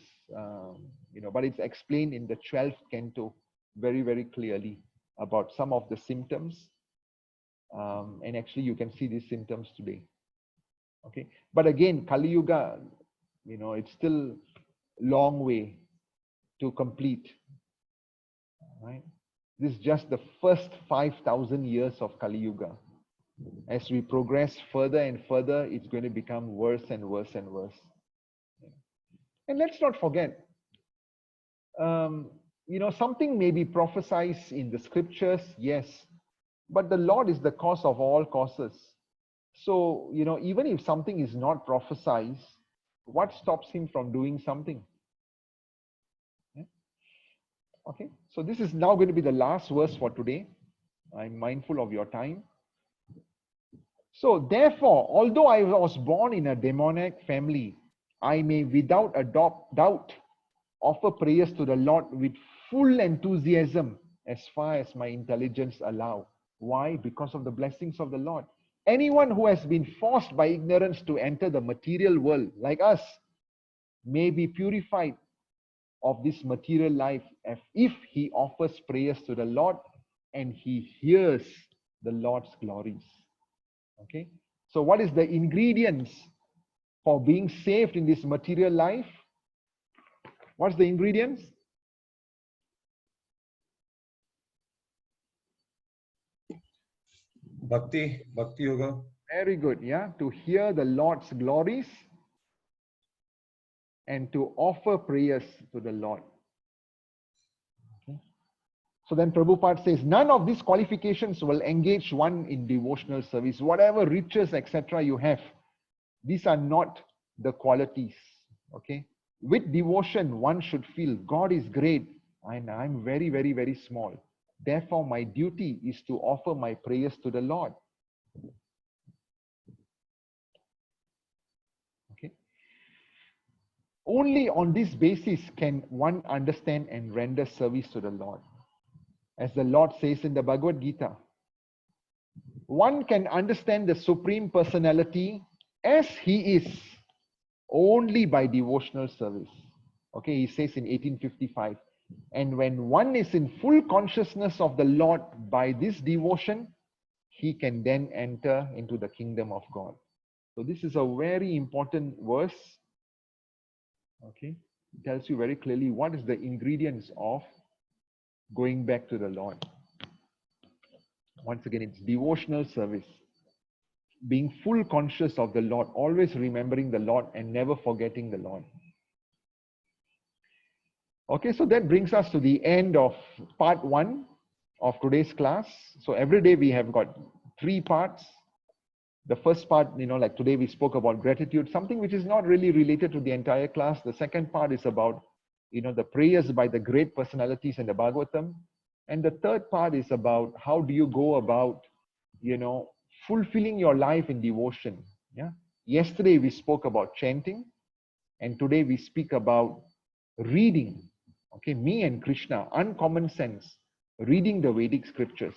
but it's explained in the 12th canto very, very clearly about some of the symptoms. And actually, you can see these symptoms today. Okay, but again, Kali Yuga, it's still long way to complete. Right? This is just the first 5,000 years of Kali Yuga. As we progress further and further, it's going to become worse and worse and worse. And let's not forget, something may be prophesied in the scriptures, yes, but the Lord is the cause of all causes. So, even if something is not prophesied, what stops him from doing something? Yeah. Okay, so this is now going to be the last verse for today. I'm mindful of your time. So, therefore, although I was born in a demoniac family, I may without a doubt offer prayers to the Lord with full enthusiasm as far as my intelligence allow. Why? Because of the blessings of the Lord. Anyone who has been forced by ignorance to enter the material world, like us, may be purified of this material life if he offers prayers to the Lord and he hears the Lord's glories. Okay, so what is the ingredients for being saved in this material life? What's the ingredients? Bhakti Yoga. Very good, yeah. To hear the Lord's glories and to offer prayers to the Lord. Okay. So then Prabhupada says, none of these qualifications will engage one in devotional service. Whatever riches, etc. you have, these are not the qualities. Okay. With devotion, one should feel God is great and I'm very, very, very small. Therefore, my duty is to offer my prayers to the Lord. Okay. Only on this basis can one understand and render service to the Lord. As the Lord says in the Bhagavad Gita, one can understand the Supreme Personality as he is only by devotional service. Okay, he says in 1855, and when one is in full consciousness of the Lord by this devotion, he can then enter into the kingdom of God. So this is a very important verse. Okay, it tells you very clearly what is the ingredients of going back to the Lord. Once again, it's devotional service. Being full conscious of the Lord, always remembering the Lord and never forgetting the Lord. Okay, so that brings us to the end of part 1 of today's class. So every day we have got 3 parts. The first part, like today we spoke about gratitude, something which is not really related to the entire class. The second part is about, the prayers by the great personalities in the Bhagavatam. And the third part is about how do you go about, fulfilling your life in devotion. Yeah. Yesterday we spoke about chanting, and today we speak about reading. Okay, me and Krishna, uncommon sense, reading the Vedic scriptures.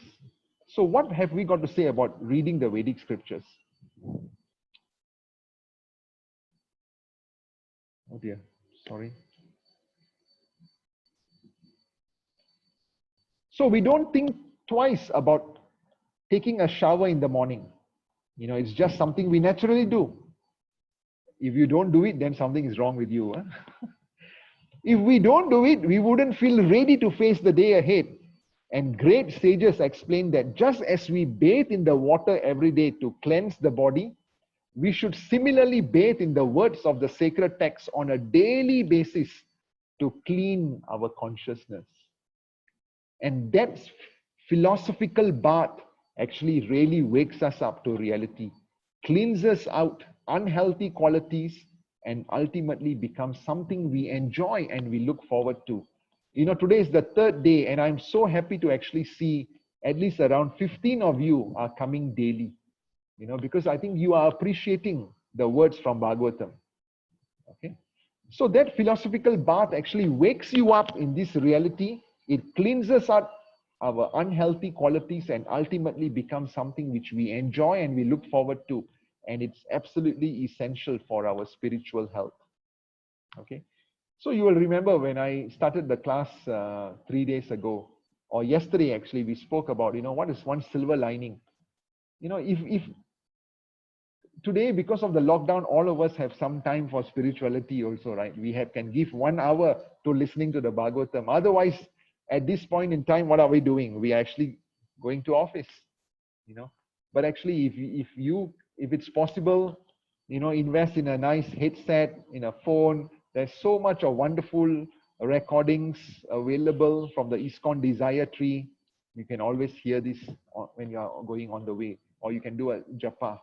So what have we got to say about reading the Vedic scriptures? Oh dear, sorry. So we don't think twice about taking a shower in the morning. It's just something we naturally do. If you don't do it, then something is wrong with you. Huh? If we don't do it, we wouldn't feel ready to face the day ahead. And great sages explain that just as we bathe in the water every day to cleanse the body, we should similarly bathe in the words of the sacred text on a daily basis to clean our consciousness. And that philosophical bath actually really wakes us up to reality, cleanses out unhealthy qualities, and ultimately becomes something we enjoy and we look forward to. Today is the 3rd day, and I'm so happy to actually see at least around 15 of you are coming daily, because I think you are appreciating the words from Bhagavatam. Okay. So that philosophical bath actually wakes you up in this reality. It cleanses out our unhealthy qualities and ultimately becomes something which we enjoy and we look forward to. and it's absolutely essential for our spiritual health. Okay, so you will remember when I started the class 3 days ago, or yesterday actually, we spoke about, what is one silver lining. If today, because of the lockdown, all of us have some time for spirituality also, right? We can give 1 hour to listening to the Bhagavatam. Otherwise, at this point in time, what are we doing? We are actually going to office, But actually, if it's possible, invest in a nice headset, in a phone. There's so much of wonderful recordings available from the ISKCON Desire Tree. You can always hear this when you are going on the way, or you can do a japa.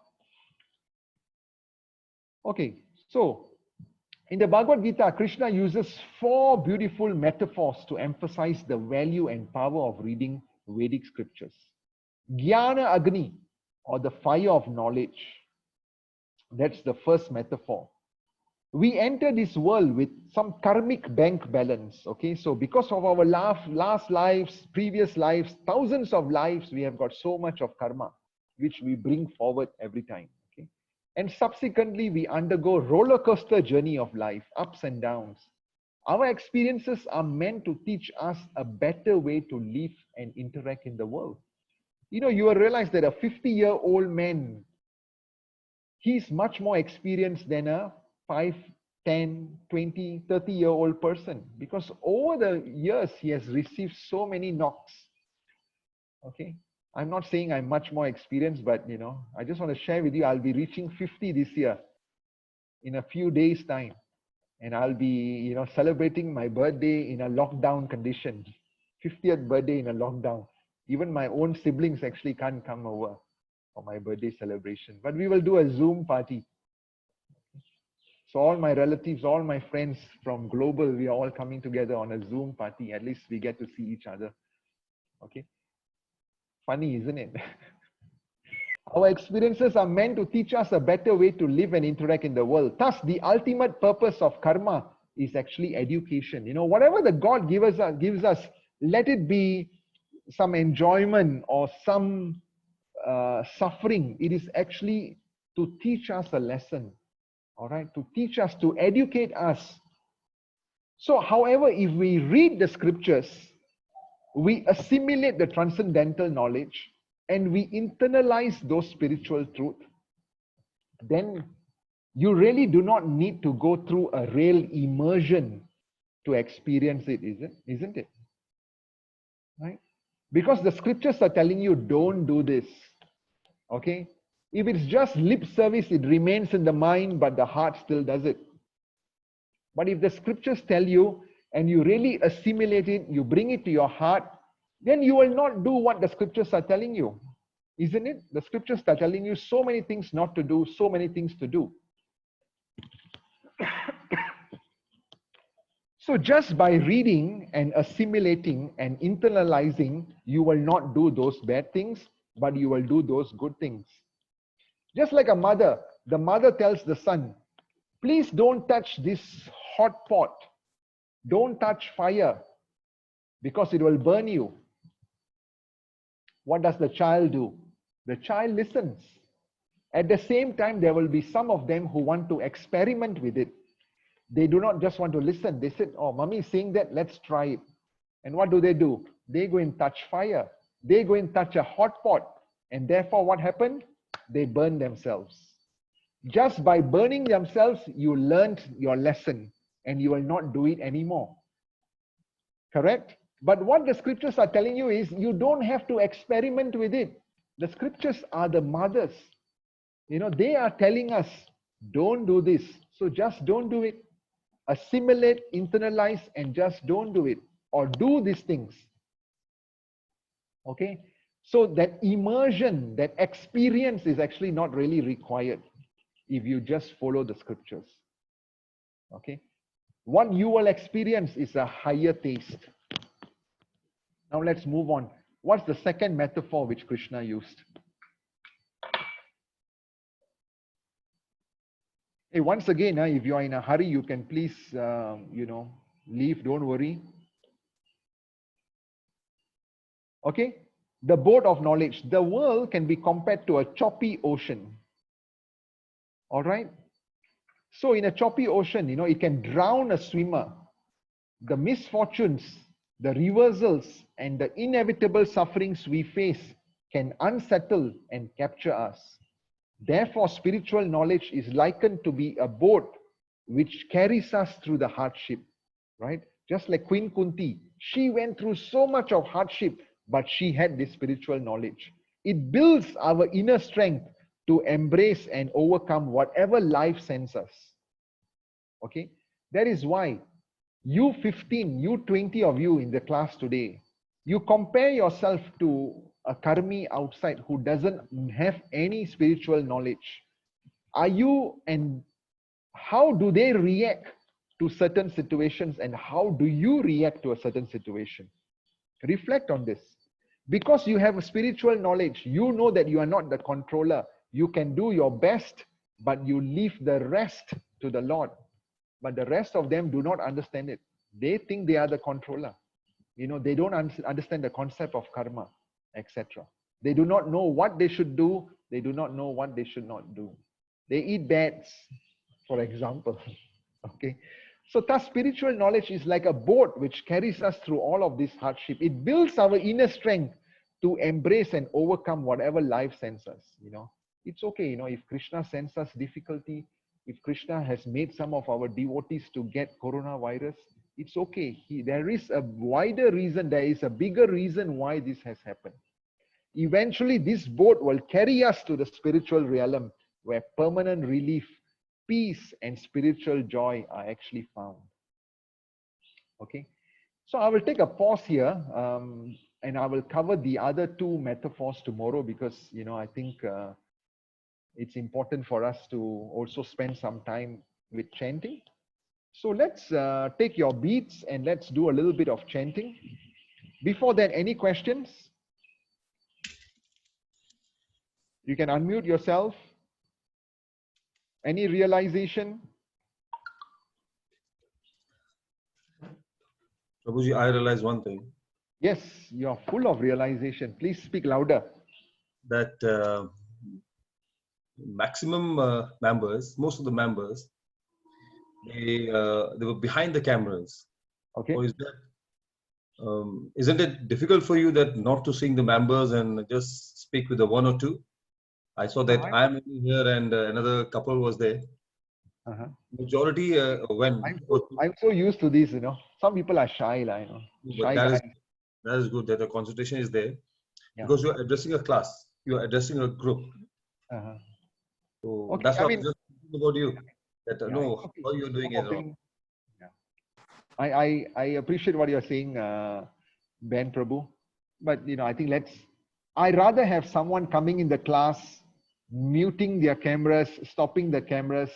Okay, so in the Bhagavad Gita, Krishna uses 4 beautiful metaphors to emphasize the value and power of reading Vedic scriptures. Jnana Agni, or the fire of knowledge. That's the first metaphor. We enter this world with some karmic bank balance. Okay, so because of our last lives, previous lives, thousands of lives, we have got so much of karma, which we bring forward every time. Okay, and subsequently, we undergo roller coaster journey of life, ups and downs. Our experiences are meant to teach us a better way to live and interact in the world. You will realize that a 50-year-old man, he's much more experienced than a 5, 10, 20, 30-year-old person, because over the years, he has received so many knocks. Okay, I'm not saying I'm much more experienced, but I just want to share with you, I'll be reaching 50 this year in a few days' time. And I'll be, celebrating my birthday in a lockdown condition, 50th birthday in a lockdown. Even my own siblings actually can't come over for my birthday celebration, but we will do a Zoom party. So all my relatives, all my friends from global, we are all coming together on a Zoom party. At least we get to see each other. Okay. Funny, isn't it? Our experiences are meant to teach us a better way to live and interact in the world. Thus, the ultimate purpose of karma is actually education. Whatever the God gives us, let it be some enjoyment or some suffering. It is actually to teach us a lesson. All right, to teach us, to educate us. So, however, if we read the scriptures, we assimilate the transcendental knowledge and we internalize those spiritual truths, then you really do not need to go through a real immersion to experience it, isn't it? Right? Because the scriptures are telling you, don't do this. Okay? If it's just lip service, it remains in the mind, but the heart still does it. But if the scriptures tell you and you really assimilate it, you bring it to your heart, then you will not do what the scriptures are telling you. Isn't it? The scriptures are telling you so many things not to do, so many things to do. So just by reading and assimilating and internalizing, you will not do those bad things, but you will do those good things. Just like a mother, the mother tells the son, please don't touch this hot pot. Don't touch fire because it will burn you. What does the child do? The child listens. At the same time, there will be some of them who want to experiment with it. They do not just want to listen. They said, oh, mommy is saying that, let's try it. And what do? They go and touch fire. They go and touch a hot pot. And therefore, what happened? They burn themselves. Just by burning themselves, you learned your lesson and you will not do it anymore. Correct? But what the scriptures are telling you is you don't have to experiment with it. The scriptures are the mothers. They are telling us, don't do this. So just don't do it. Assimilate, internalize, and just don't do it. Or do these things. Okay? So that immersion, that experience is actually not really required if you just follow the scriptures. Okay? What you will experience is a higher taste. Now let's move on. What's the second metaphor which Krishna used? Hey, once again, if you are in a hurry, you can please, leave. Don't worry. Okay? The boat of knowledge. The world can be compared to a choppy ocean. All right. So in a choppy ocean, it can drown a swimmer. The misfortunes, the reversals, and the inevitable sufferings we face can unsettle and capture us. Therefore, spiritual knowledge is likened to be a boat which carries us through the hardship, right? Just like Queen Kunti, she went through so much of hardship, but she had this spiritual knowledge. It builds our inner strength to embrace and overcome whatever life sends us. Okay? That is why you 15, you 20 of you in the class today, you compare yourself to a karmi outside who doesn't have any spiritual knowledge. Are you, and how do they react to certain situations, and how do you react to a certain situation? Reflect on this. Because you have a spiritual knowledge, you know that you are not the controller. You can do your best, but you leave the rest to the Lord. But the rest of them do not understand it. They think they are the controller. They don't understand the concept of karma, etc. They do not know what they should do. They do not know what they should not do. They eat bats, for example. Okay. So thus spiritual knowledge is like a boat which carries us through all of this hardship. It builds our inner strength to embrace and overcome whatever life sends us. It's okay, if Krishna sends us difficulty, if Krishna has made some of our devotees to get coronavirus, it's okay. There is a wider reason, there is a bigger reason why this has happened. Eventually, this boat will carry us to the spiritual realm where permanent relief, peace, and spiritual joy are actually found. Okay, so I will take a pause here, and I will cover the other two metaphors tomorrow because I think it's important for us to also spend some time with chanting. So let's take your beats and let's do a little bit of chanting. Before that, any questions? You can unmute yourself. Any realization? Prabhuji, I realized one thing. Yes, you're full of realization. Please speak louder. That maximum members, most of the members, they were behind the cameras. Okay. Or isn't it difficult for you that not to sing the members and just speak with the one or two? I saw that I'm here and another couple was there. Majority when I'm so used to this, Some people are shy, but that is good that the concentration is there, because you're addressing a class, you're addressing a group. So Okay, that's what I was just thinking about you. That how you're doing it. I appreciate what you're saying, Ben Prabhu. But I think I rather have someone coming in the class, muting their cameras, stopping the cameras,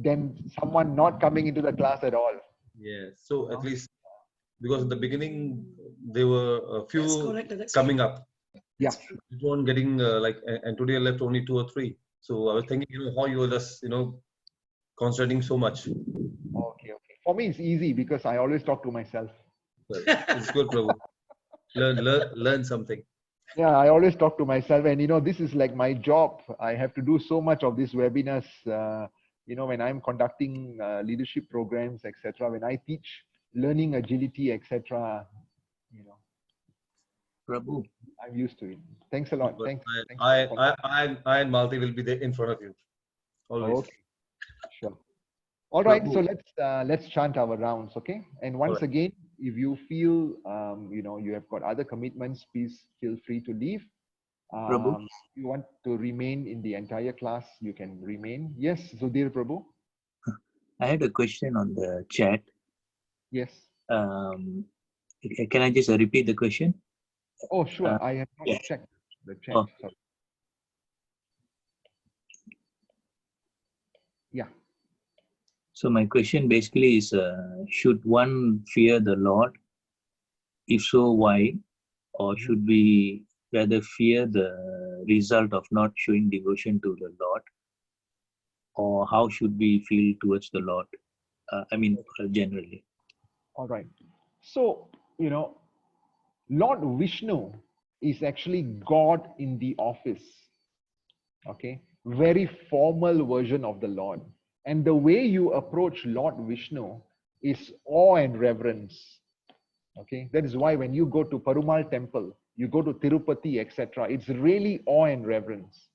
than someone not coming into the class at all. Yeah. So at least, because in the beginning there were a few coming up. Yeah. It wasn't getting and today I left only 2 or 3. So I was thinking, how you were just concentrating so much. Okay. For me, it's easy because I always talk to myself. Well, it's good, Prabhu. Learn something. Yeah, I always talk to myself, and this is like my job. I have to do so much of these webinars. When I'm conducting leadership programs, etc. When I teach learning agility, etc. Prabhu, I'm used to it. Thanks a lot. But Thanks. I and Malti will be there in front of you. Always. Okay. Sure. All right. So let's chant our rounds, okay? And once again, if you feel you have got other commitments, please feel free to leave. Prabhu, If you want to remain in the entire class, you can remain. Yes, Sudhir Prabhu. I had a question on the chat. Yes. Can I just repeat the question? Oh, sure. I have not checked the chat. Oh. Sorry. Yeah. So my question basically is, should one fear the Lord? If so, why? Or should we rather fear the result of not showing devotion to the Lord? Or how should we feel towards the Lord? Generally. All right. So, Lord Vishnu is actually God in the office. Okay. very formal version of the Lord. And the way you approach Lord Vishnu is awe and reverence. Okay, that is why when you go to Perumal temple, you go to Tirupati, etc., it's really awe and reverence.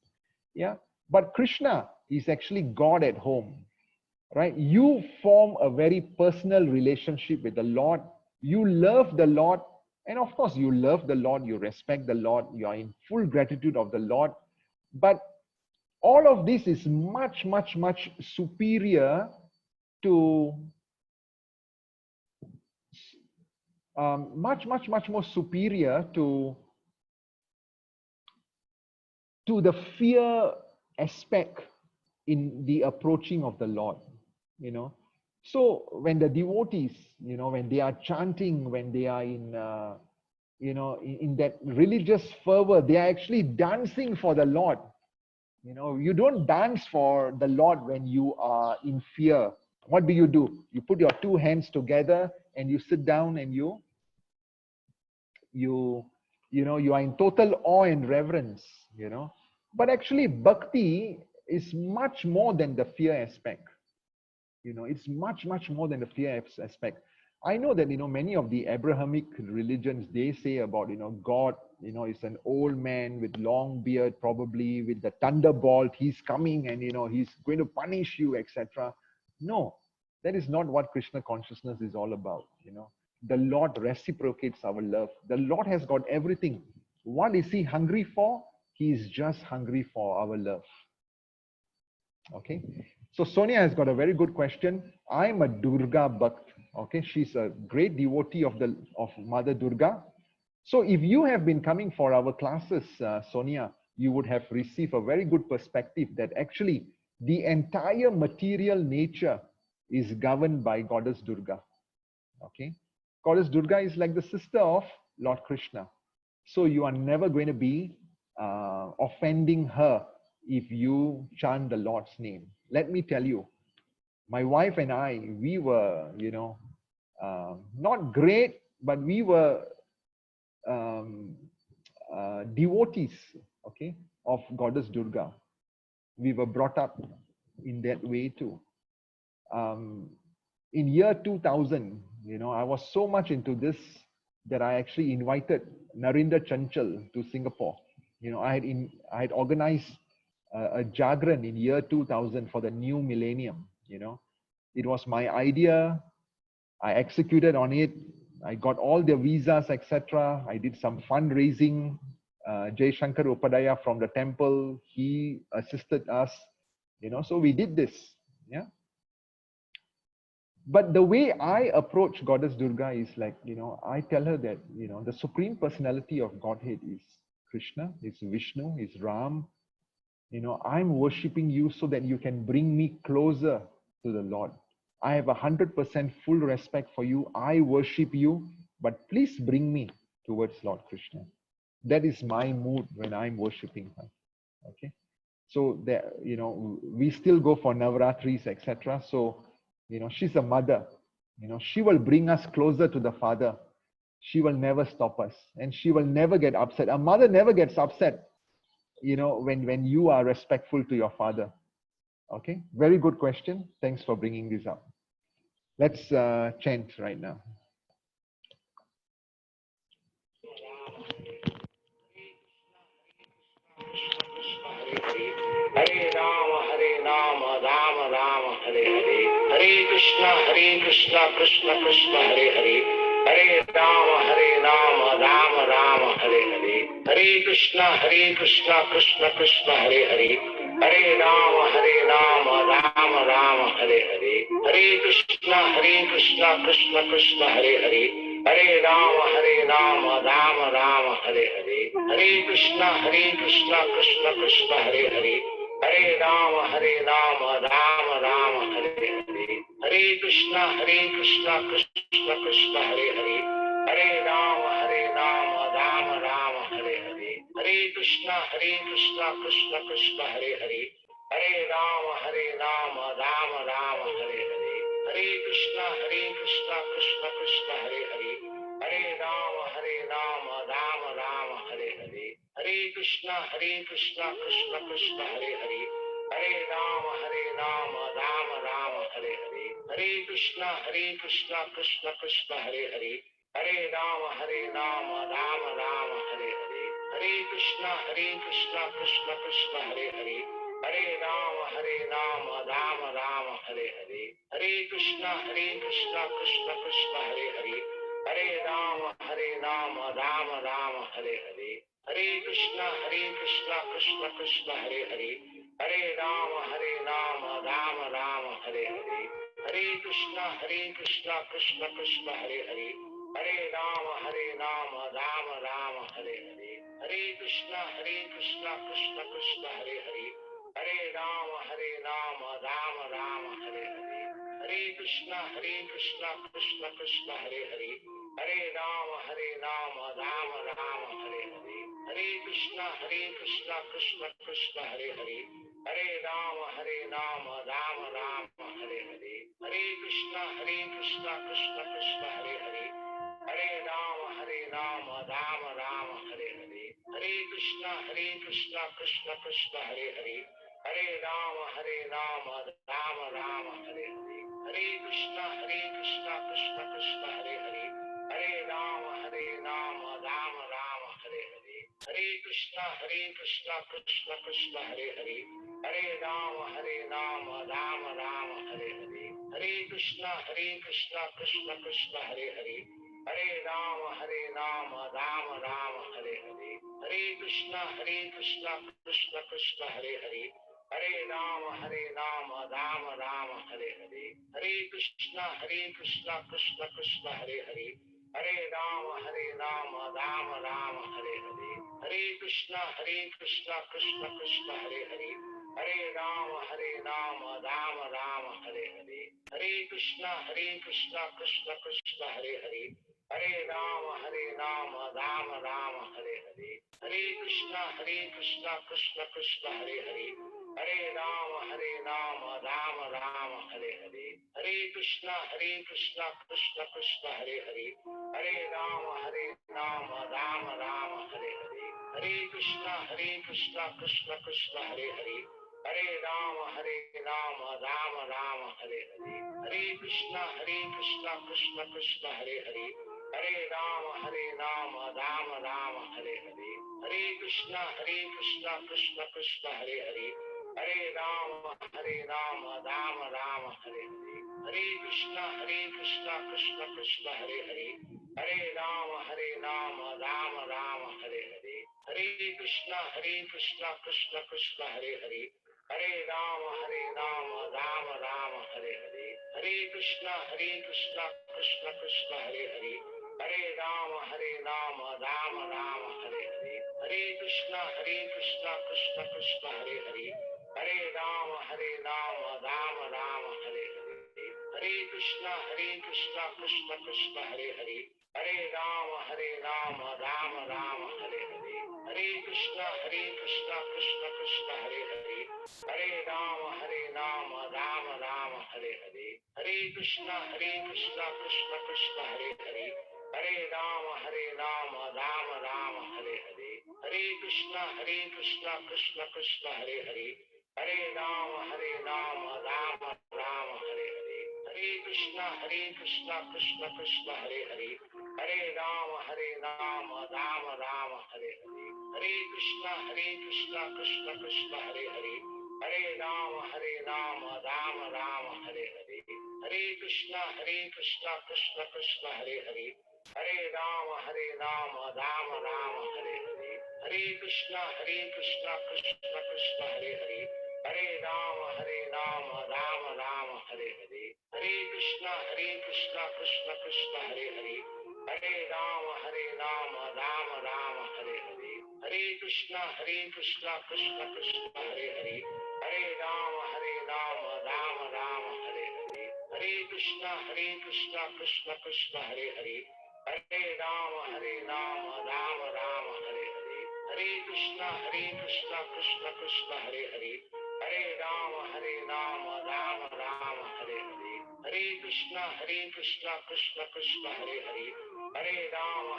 Yeah, but Krishna is actually God at home, right? You form a very personal relationship with the Lord. You love the Lord, and of course, you love the Lord, you respect the Lord, you are in full gratitude of the Lord. But all of this is much, much, much superior to much more superior to the fear aspect in the approaching of the Lord, you know. So when the devotees, you know, when they are chanting, when they are in, you know, in that religious fervor, they are actually dancing for the Lord. You know, you don't dance for the Lord when you are in fear. What do? You put your two hands together and you sit down and you know, you are in total awe and reverence, you know. But actually bhakti is much more than the fear aspect. You know, it's much more than the fear aspect. I know that, you know, many of the Abrahamic religions, they say about, you know, God, you know, is an old man with long beard, probably with the thunderbolt, he's coming and, you know, he's going to punish you, etc. No, that is not what Krishna consciousness is all about. You know, the Lord reciprocates our love. The Lord has got everything. What is he hungry for? He is just hungry for our love. Okay, so Sonia has got a very good question. I'm a Durga Bhakt. Okay, she's a great devotee of Mother Durga. So if you have been coming for our classes, Sonia, you would have received a very good perspective that actually the entire material nature is governed by Goddess Durga. Okay, Goddess Durga is like the sister of Lord Krishna. So you are never going to be offending her if you chant the Lord's name. Let me tell you, my wife and I, we were, you know, not great, but we were devotees, okay, of Goddess Durga. We were brought up in that way too. In year 2000, you know, I was so much into this that I actually invited Narendra Chanchal to Singapore. You know, I had organized a Jagran in year 2000 for the new millennium. You know, it was my idea. I executed on it. I got all the visas, etc. I did some fundraising. Jay Shankar Upadaya from the temple, he assisted us. You know, so we did this. Yeah. But the way I approach Goddess Durga is like, you know, I tell her that, you know, the supreme personality of Godhead is Krishna, is Vishnu, is Ram. You know, I'm worshipping you so that you can bring me closer to the Lord. I have 100% full respect for you. I worship you, but please bring me towards Lord Krishna. That is my mood when I'm worshipping her. Okay. So there, you know, we still go for Navaratris, etc. So, you know, she's a mother. You know, she will bring us closer to the Father. She will never stop us, and she will never get upset. A mother never gets upset, you know, when you are respectful to your father. Okay, very good question. Thanks for bringing this up. Let's chant right now. Hare Rama, Rama Rama, Hare Hare. Hare Krishna, Krishna Krishna, Hare Hare. Hare Rama, Rama Rama, Hare Hare. Hare Krishna, Krishna Krishna, Hare Hare. Hare Rama, Rama Rama, Hare Hare. Hare Krishna, Krishna Krishna, Hare Hare. Hare Rama, Rama Rama, Hare Hare. Hare Krishna, Krishna Krishna, Hare Hare. Hare Rama, Rama Rama, Hare Hare. Hare Krishna, Krishna Krishna, Hare Hare. Hare Rama, Rama Rama, Hare Hare. Hare Krishna, Krishna Krishna, Hare Hare. Hare Rama, Rama Rama, Hare Hare. Hare Krishna, Krishna Krishna, Hare Hare. Hare Rama, Rama Rama, Hare Hare. Hare Krishna, Krishna Krishna, Hare Hare. Hare Rama, Rama Rama, Hare Hare. Hare Krishna, Krishna Krishna, Hare Hare. Hare Rama, Rama Rama, Hare Hare. Hare Krishna, Krishna Krishna, Hare Hare. Hare Rama, Rama Rama, Hare Hare. Hare Krishna, Krishna Krishna, Hare Hare. Hare Rama, Rama Rama, Hare Hare. Hare Krishna, Krishna Krishna, Hare Hare. Hare Rama, Rama Rama, Hare Hare. Hare Krishna, Krishna Krishna, Hare Hare. Hare Rama, Rama Rama, Hare Hare. Hare Krishna, Krishna Krishna, Hare Hare. Hare Rama, Rama Rama, Hare Hare. Hare Krishna, Krishna Krishna, Hare Hare. Hare Rama, Rama Rama, Hare Hare. Hare Krishna, Krishna Krishna, Hare Hare. Hare Rama, Rama Rama, Hare Hare. Hare Krishna, Krishna Krishna, Hare Hare. Hare Rama, Rama Rama, Hare Hare. Hare Krishna, Krishna Krishna, Hare Hare. Hare Rama, Rama Rama, Hare Hare. Hare Krishna, Krishna Krishna, Hare Hare. Hare Rama, Rama Rama, Hare Hare. Hare Krishna, Krishna Krishna, Hare Hare. Hare Rama, Rama Rama, Hare Hare. Hare Krishna, Krishna Krishna, Hare Hare. Hare Rama, Rama Rama, Hare Hare. Hare Krishna, Krishna Krishna, Hare Hare. Hare Rama, Rama Rama, Hare Hare. Hare Krishna, Krishna Krishna, Hare Hare. Hare Rama, Rama Rama, Hare Hare. Hare Krishna, Krishna Krishna, Hare Hare. Hare Rama, Rama Rama, Hare Hare. Hare Krishna, Krishna Krishna, Hare Hare. Hare Rama, Rama Rama, Hare Hare. Hare Krishna, Krishna Krishna, Hare Hare. Hare Rama, Rama Rama, Hare Hare. Hare Krishna, Krishna Krishna, Hare Hare. Hare Rama, Rama Rama, Hare Hare. Hare Krishna, Krishna Krishna, Hare Hare. Hare Rama, Rama Rama, Hare Hare. Hare Krishna, Krishna Krishna, Hare Hare. Hare Rama, Rama Rama, Hare Hare. Hare Krishna, Krishna Krishna, Hare Hare. Hare Rama, Rama Rama, Hare Hare. Hare Krishna, Krishna Krishna, Hare Hare. Hare Rama, Rama Rama, Hare Hare. Hare Krishna, Krishna Krishna, Hare Hare. Hare Rama, Rama Rama, Hare Hare. Hare Krishna, Krishna Krishna, Hare Hare. Hare Rama, Rama Rama, Hare Hare. Hare Krishna, Krishna Krishna, Hare Hare. Hare Rama, Rama Rama, Hare Hare. Hare Krishna, Krishna Krishna, Hare Hare. Hare Rama, Rama Rama, Hare Hare. Hare Krishna, Krishna Krishna, Hare Hare. Hare Rama, Rama Rama, Hare Hare. Hare Krishna, Krishna Krishna, Hare Hare. Hare Rama, Rama Rama, Hare Hare. Hare Krishna, Krishna Krishna, Hare Hare. Hare Rama, Rama Rama, Hare Hare. Hare Krishna, Krishna Krishna, Hare Hare. Hare Rama, Rama Rama, Hare Hare. Hare Krishna, Krishna Krishna, Hare Hare. Hare Rama, Rama Rama, Hare Hare. Hare Krishna, Krishna Krishna, Hare Hare. Hare Rama, Rama Rama, Hare Hare. Hare Krishna, Krishna Krishna, Hare Hare. Hare Rama, Rama Rama, Hare Hare. Hare Krishna, Krishna Krishna, Hare Hare. Hare Rama, Rama Rama, Hare Hare. Hare Krishna, Krishna Krishna, Hare Hare. Hare Rama, Rama Rama, Hare Hare. Hare Krishna, Krishna Krishna, Hare Hare. Hare Rama, Rama Rama, Hare Hare. Hare Krishna, Krishna Krishna, Hare Hare. Hare Rama, Rama Rama, Hare Hare. Hare Krishna, Krishna Krishna, Hare Hare. Hare Rama,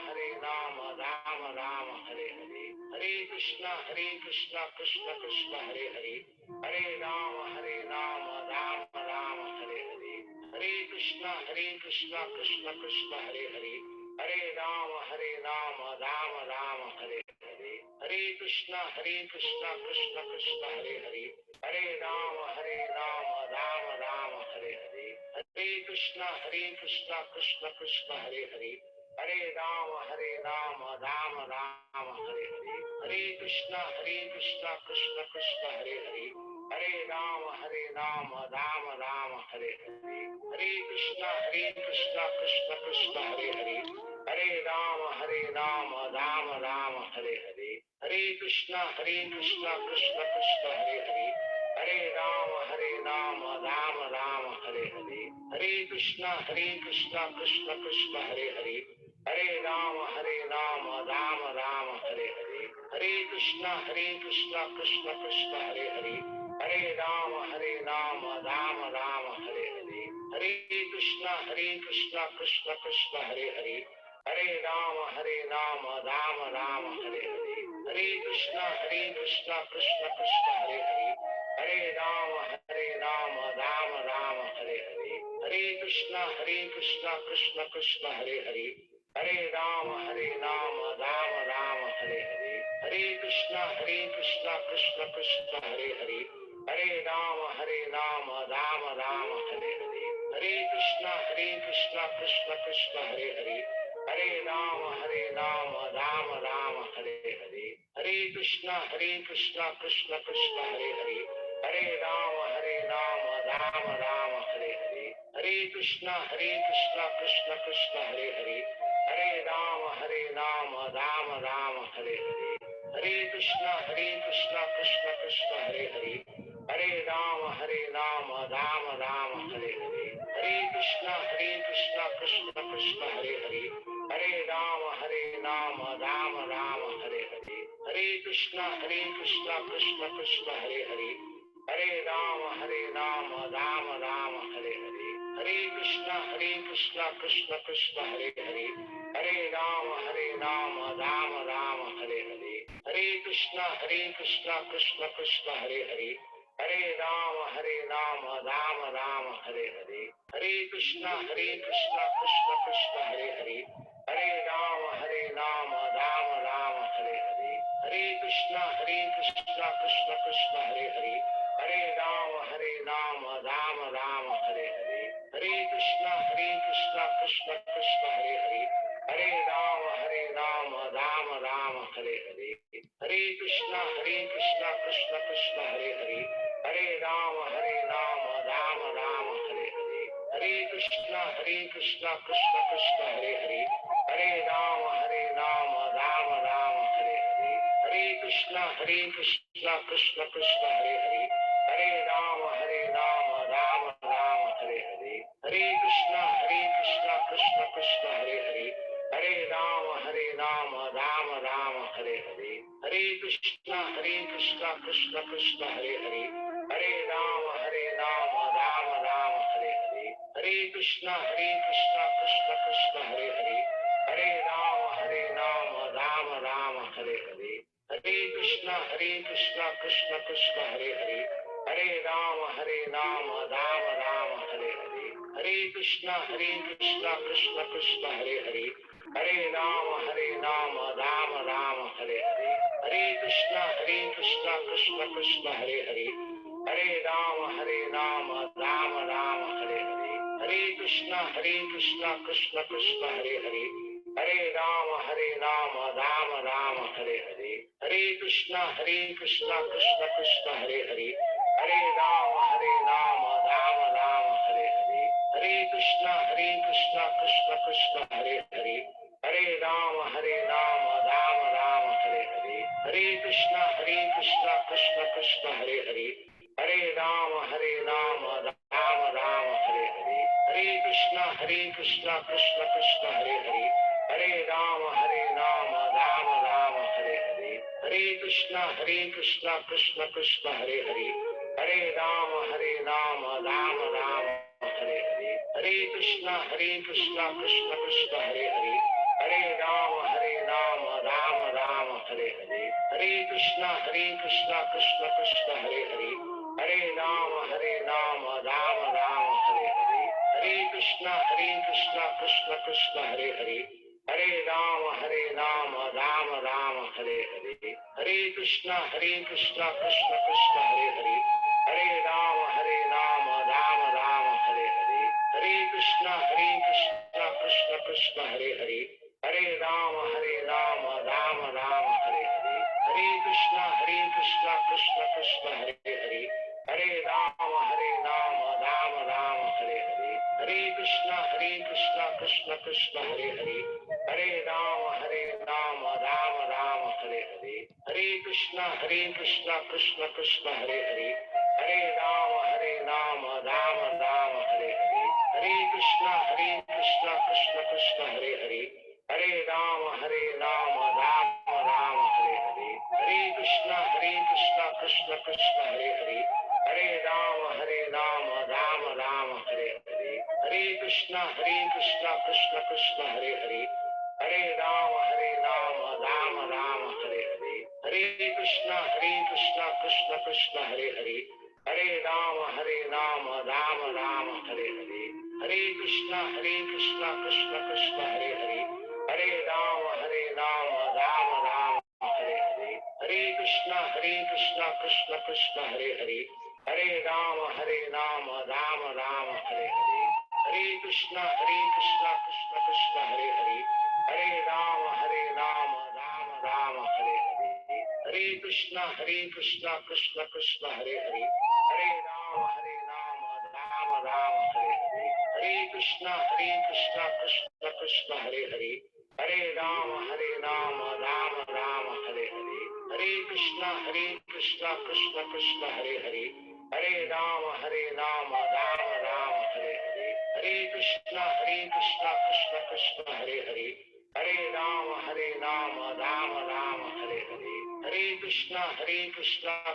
Rama Rama, Hare Hare. Hare Krishna, Krishna Krishna, Hare Hare. Hare Rama, Rama Rama, Hare Hare. Hare Krishna, Krishna Krishna, Hare Hare. Hare Rama, Rama Rama, Hare Hare. Hare Krishna, Krishna Krishna, Hare Hare. Hare Rama, Rama Rama, Hare Hare. Hare Krishna, Krishna Krishna, Hare Hare. Hare Rama, Rama Rama, Hare Hare. Hare Krishna, Krishna Krishna, Hare Hare. Hare Rama, Rama Rama, Hare Hare. Hare Krishna, Krishna Krishna, Hare Hare. Hare Rama, Rama Rama, Hare Hare. Hare Krishna, Krishna Krishna, Hare Hare. Hare Rama, Rama Rama, Hare Hare. Hare Krishna, Krishna Krishna, Hare Hare. Hare Rama, Rama Rama, Hare Hare. Hare Krishna, Krishna Krishna, Hare Hare. Hare Rama, Rama Rama, Hare Hare. Hare Krishna, Krishna Krishna, Hare Hare. Hare Rama, Rama Rama, Hare Hare. Hare Krishna, Krishna Krishna, Hare Hare. Hare Rama, Rama Rama, Hare Hare. Hare Krishna, Krishna Krishna, Hare Hare. Hare Rama, Rama Rama, Hare Hare. Hare Krishna, Krishna Krishna, Hare Hare. Hare Rama, Rama Rama, Hare Hare. Hare Krishna, Krishna Krishna, Hare Hare. Hare Rama, Rama Rama, Hare Hare. Hare Krishna, Krishna Krishna, Hare Hare. Hare Rama, Rama Rama, Hare Hare. Hare Krishna, Krishna Krishna, Hare Hare. Hare Rama, Rama Rama, Hare Hare. Hare Krishna, Krishna Hare Hare. Hare Rama, Rama Rama, Hare Hare. Hare Krishna, Krishna Hare Hare. Hare Rama, Rama Rama, Hare Hare. Hare Krishna, Krishna Hare Hare. Hare Rama, Rama Rama, Hare Hare. Hare Krishna, Krishna Hare Hare. Hare Rama, Rama Rama, Hare Hare. Hare Krishna, Krishna Hare Hare. Hare Rama, Rama Rama, Hare Hare. Hare Krishna, Krishna Hare Hare. Hare Rama, Rama Rama, Hare Hare. Hare Krishna, Krishna Hare Hare. Hare Rama, Rama Rama, Hare Hare. Hare Krishna, Krishna Hare Hare. Hare Rama, Rama Rama, Hare Hare. Hare Krishna, Krishna Hare Hare. Hare Rama, Rama Rama, Hare Hare. Hare Krishna, Krishna Hare Hare. Hare Rama, Rama Rama, Hare Hare. Hare Krishna, Krishna Hare Hare. Hare Rama, Rama Rama, Hare Hare. Hare Krishna, Krishna Hare Hare. Hare Rama, Rama Rama, Hare Hare. Hare Krishna, Krishna Hare Hare. Hare Rama, Rama Rama, Hare Hare. Hare Krishna, Krishna Hare Hare. Hare Rama, Rama Rama, Hare Hare. Hare Krishna, Krishna Hare Hare. Hare Rama, Rama Rama, Hare Hare. Hare Krishna, Krishna Hare Hare. Hare Rama, Rama Rama, Hare Hare. Hare Krishna, Krishna Hare Hare. Hare Rama, Rama Rama, Hare Hare. Hare Krishna, Krishna Hare Hare. Hare Rama, Rama Rama, Hare Hare. Hare Krishna, Krishna Hare Hare. Hare Rama, Rama Rama, Hare Hare. Hare Krishna, Krishna Hare Hare. Hare Rama, Rama Rama, Hare Hare. Hare Krishna, Krishna Hare Hare. Hare Rama, Rama Rama, Hare Hare. Hare Krishna, Krishna Hare Hare. Hare Rama, Rama Rama, Hare Hare. Hare Krishna, Krishna Hare Hare. Hare Rama, Rama Rama, Hare Hare. Hare Krishna, Krishna Hare Hare. Hare Rama, Rama Rama, Hare Hare. Hare Krishna, Krishna Hare Hare. Hare Rama, Rama Rama, Hare Hare. Hare Krishna, Krishna Krishna, Hare Hare. Hare Rama, Rama Rama, Hare Hare. Hare Krishna, Krishna Krishna, Hare Hare. Hare Rama, Rama Rama, Hare Hare. Hare Krishna, Krishna Krishna, Hare Hare. Hare Rama, Rama Rama, Hare Hare. Hare Krishna, Krishna Krishna, Hare Hare. Hare Rama, Rama Rama, Hare Hare. Hare Krishna, Krishna Krishna, Hare Hare. Hare Rama, Rama Rama, Hare Hare. Hare Krishna, Krishna Krishna, Hare Hare. Hare Rama, Rama Rama, Hare Hare. Hare Krishna, Krishna Krishna, Hare Hare. Hare Rama, Rama Rama, Hare Hare. Hare Krishna, Krishna Krishna, Hare Hare. Hare Rama, Rama Rama, Hare Hare. Hare Krishna, Krishna Krishna, Hare Hare. Hare Rama, Rama Rama, Hare Hare. Hare Krishna, Krishna Krishna, Hare Hare. Hare Rama, Rama Rama, Hare Hare. Hare Krishna, Krishna Krishna, Hare Hare. Hare Rama, Rama Rama, Hare Hare. Hare Krishna, Krishna Krishna, Hare Hare. Hare Rama, Rama Rama, Hare Hare. Hare Krishna, Krishna Krishna, Hare Hare. Hare Rama, Rama Rama, Hare Hare. Hare Krishna, Krishna Krishna, Hare Hare. Hare Rama, Rama Rama, Hare Hare. Hare Krishna, Krishna Krishna, Hare Hare. Hare Rama, Rama Rama, Hare Hare. Hare Krishna, Krishna Krishna, Hare Hare. Hare Rama, Rama Rama, Hare Hare. Hare Krishna, Krishna Krishna, Hare Hare. Hare Rama, Rama Rama, Hare Hare. Hare Krishna,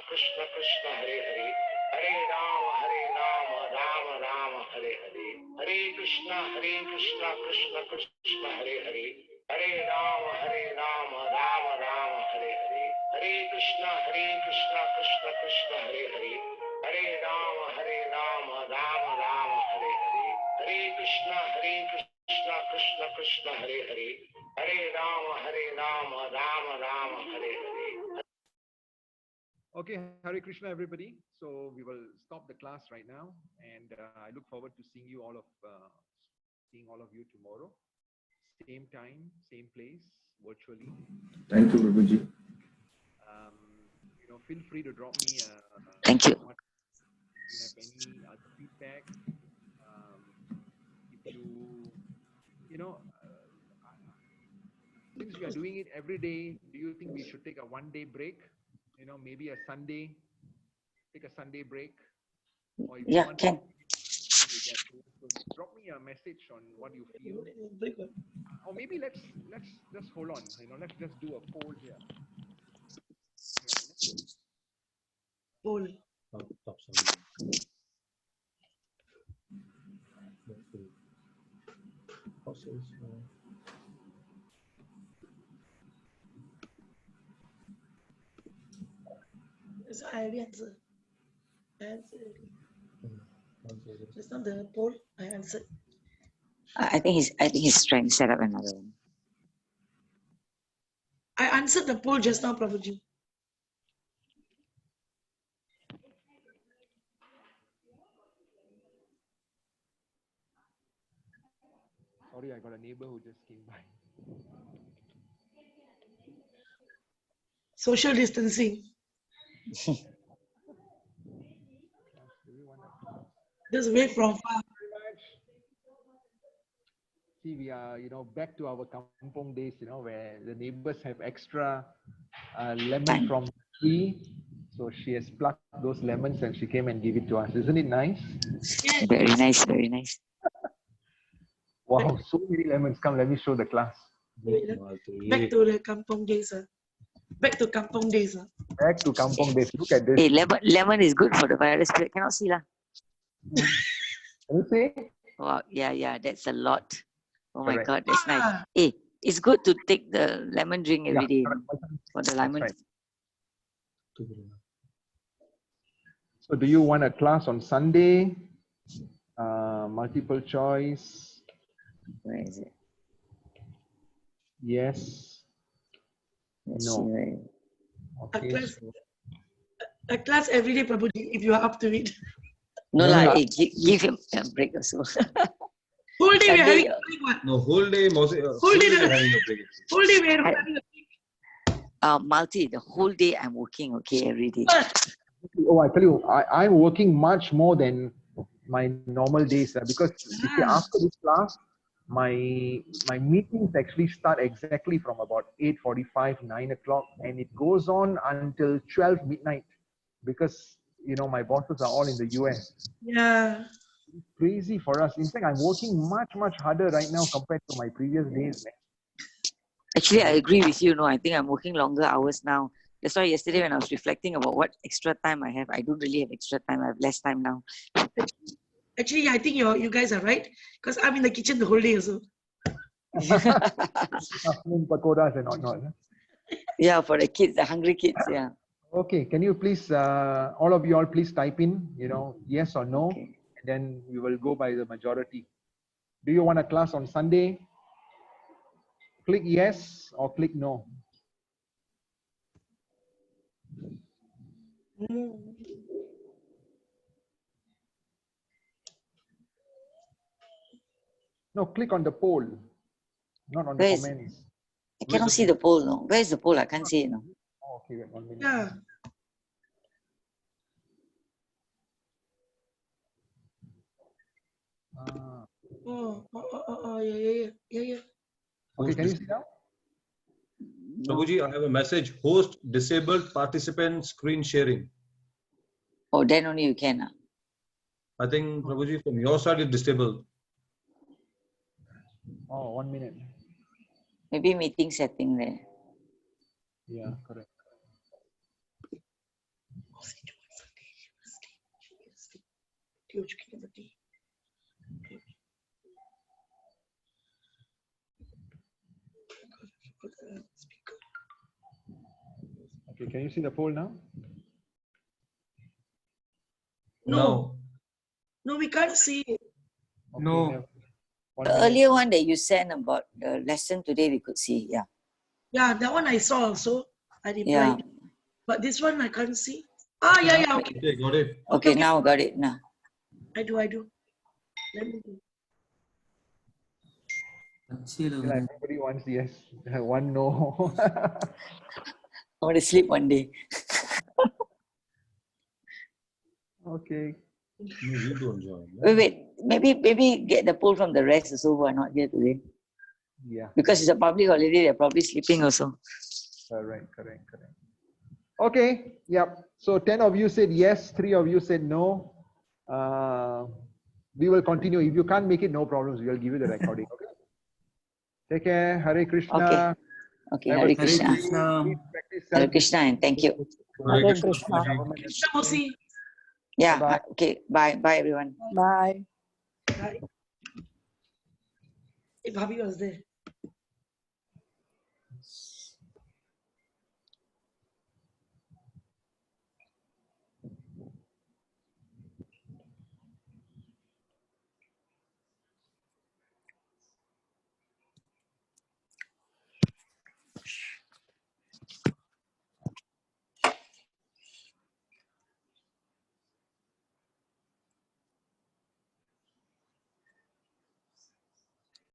Krishna Krishna, Hare Hare. Hare Rama, Rama Rama, Hare Hare. Hare Krishna, Krishna Krishna, Hare Hare. Hare Rama, Rama Rama, Hare Hare. Hare Krishna, Krishna Krishna, Hare Hare. Hare Rama, Rama Rama, Hare Hare. Hare Krishna, Krishna Krishna, Hare Hare. Hare Rama, Rama Rama, Hare Hare. Okay, Hare Krishna, everybody. So we will stop the class right now, and I look forward to seeing all of you tomorrow, same time, same place, virtually. Thank you, Prabhuji. Feel free to drop me. Thank you. If you have any other feedback, if since we are doing it every day, do you think we should take a one-day break? Maybe a Sunday, take a Sunday break. Or if you want can. to drop me a message on what you feel. Or maybe let's just hold on. Let's just do a poll here. Poll. Yes, I already answered. It's not the poll. I answered. I think he's trying to set up another one. I answered the poll just now, Prabhuji. Sorry, I got a neighbor who just came by. Social distancing. Just wait from far. See, we are, back to our kampong days, where the neighbors have extra lemon from the tree. So she has plucked those lemons and she came and gave it to us. Isn't it nice? Yes. Very nice, very nice. Wow, so many lemons. Come, let me show the class. Back to the kampong days. Back to kampong days. Back to kampong days. Look at this. Hey, lemon is good for the virus. Cannot see lah. Can you see? Wow, yeah, that's a lot. Oh my Correct. God, that's nice. Hey, it's good to take the lemon drink every day correct. for the lemon. Right. So do you want a class on Sunday? Multiple choice. Where is it? Yes. Let's No. see where. Okay. A class every day, Prabhuji, if you are up to it. No, No, lah. no. Give him a break also. Whole day we're having Sunday, a break. What? No, whole day, Whole day we're having a break. Whole day we're having a break. Multi, the whole day I'm working, okay, every day. Oh, I tell you, I'm working much more than my normal days because you see, after this class, my meetings actually start exactly from about 8:45, 9 o'clock, and it goes on until 12 midnight because my bosses are all in the US. Yeah. Crazy for us. In fact, I'm working much harder right now compared to my previous days, man. Actually, I agree with you. No, I think I'm working longer hours now. That's why yesterday when I was reflecting about what extra time I have, I don't really have extra time. I have less time now. Actually, I think you guys are right because I'm in the kitchen the whole day also. Pakoras and whatnot. Yeah, for the kids, the hungry kids. Yeah. Okay, can you please, all of you all, please type in, yes or no, Okay. and then we will go by the majority. Do you want a class on Sunday? Click yes or click no. No, click on the poll, not on the comments. I cannot see the poll. No, where is the poll? I can't see it. No. Oh, okay, wait 1 minute. Yeah. Yeah. Okay, can you see now? Prabhuji, I have a message. Host disabled participant screen sharing. Oh, then only you can. I think, Prabhuji, from your side, it's disabled. Oh, 1 minute. Maybe meeting setting there. Yeah, correct. Okay, can you see the poll now? No, we can't see it. Okay, No. The earlier one that you sent about the lesson today, we could see. Yeah. Yeah, that one I saw also. I replied. Yeah. But this one I can't see. Yeah. Okay. Okay, got it. Okay, now got it. Now. I do. Let me do. Everybody wants yes, one no. I want to sleep one day. Okay. You don't join. Wait. Maybe get the poll from the rest also who are not here today. Yeah. Because it's a public holiday, they're probably sleeping also. Correct. Okay, yep. So 10 of you said yes, 3 of you said no. We will continue. If you can't make it, no problems. We will give you the recording. Okay. Take care. Hare Krishna. Okay. Hare Krishna. Hare Krishna, and thank you. Hare Krishna. Krishna Mosi. Yeah. Bye-bye. Okay. Bye, everyone. Bye. Bye. If Bhabhi was there.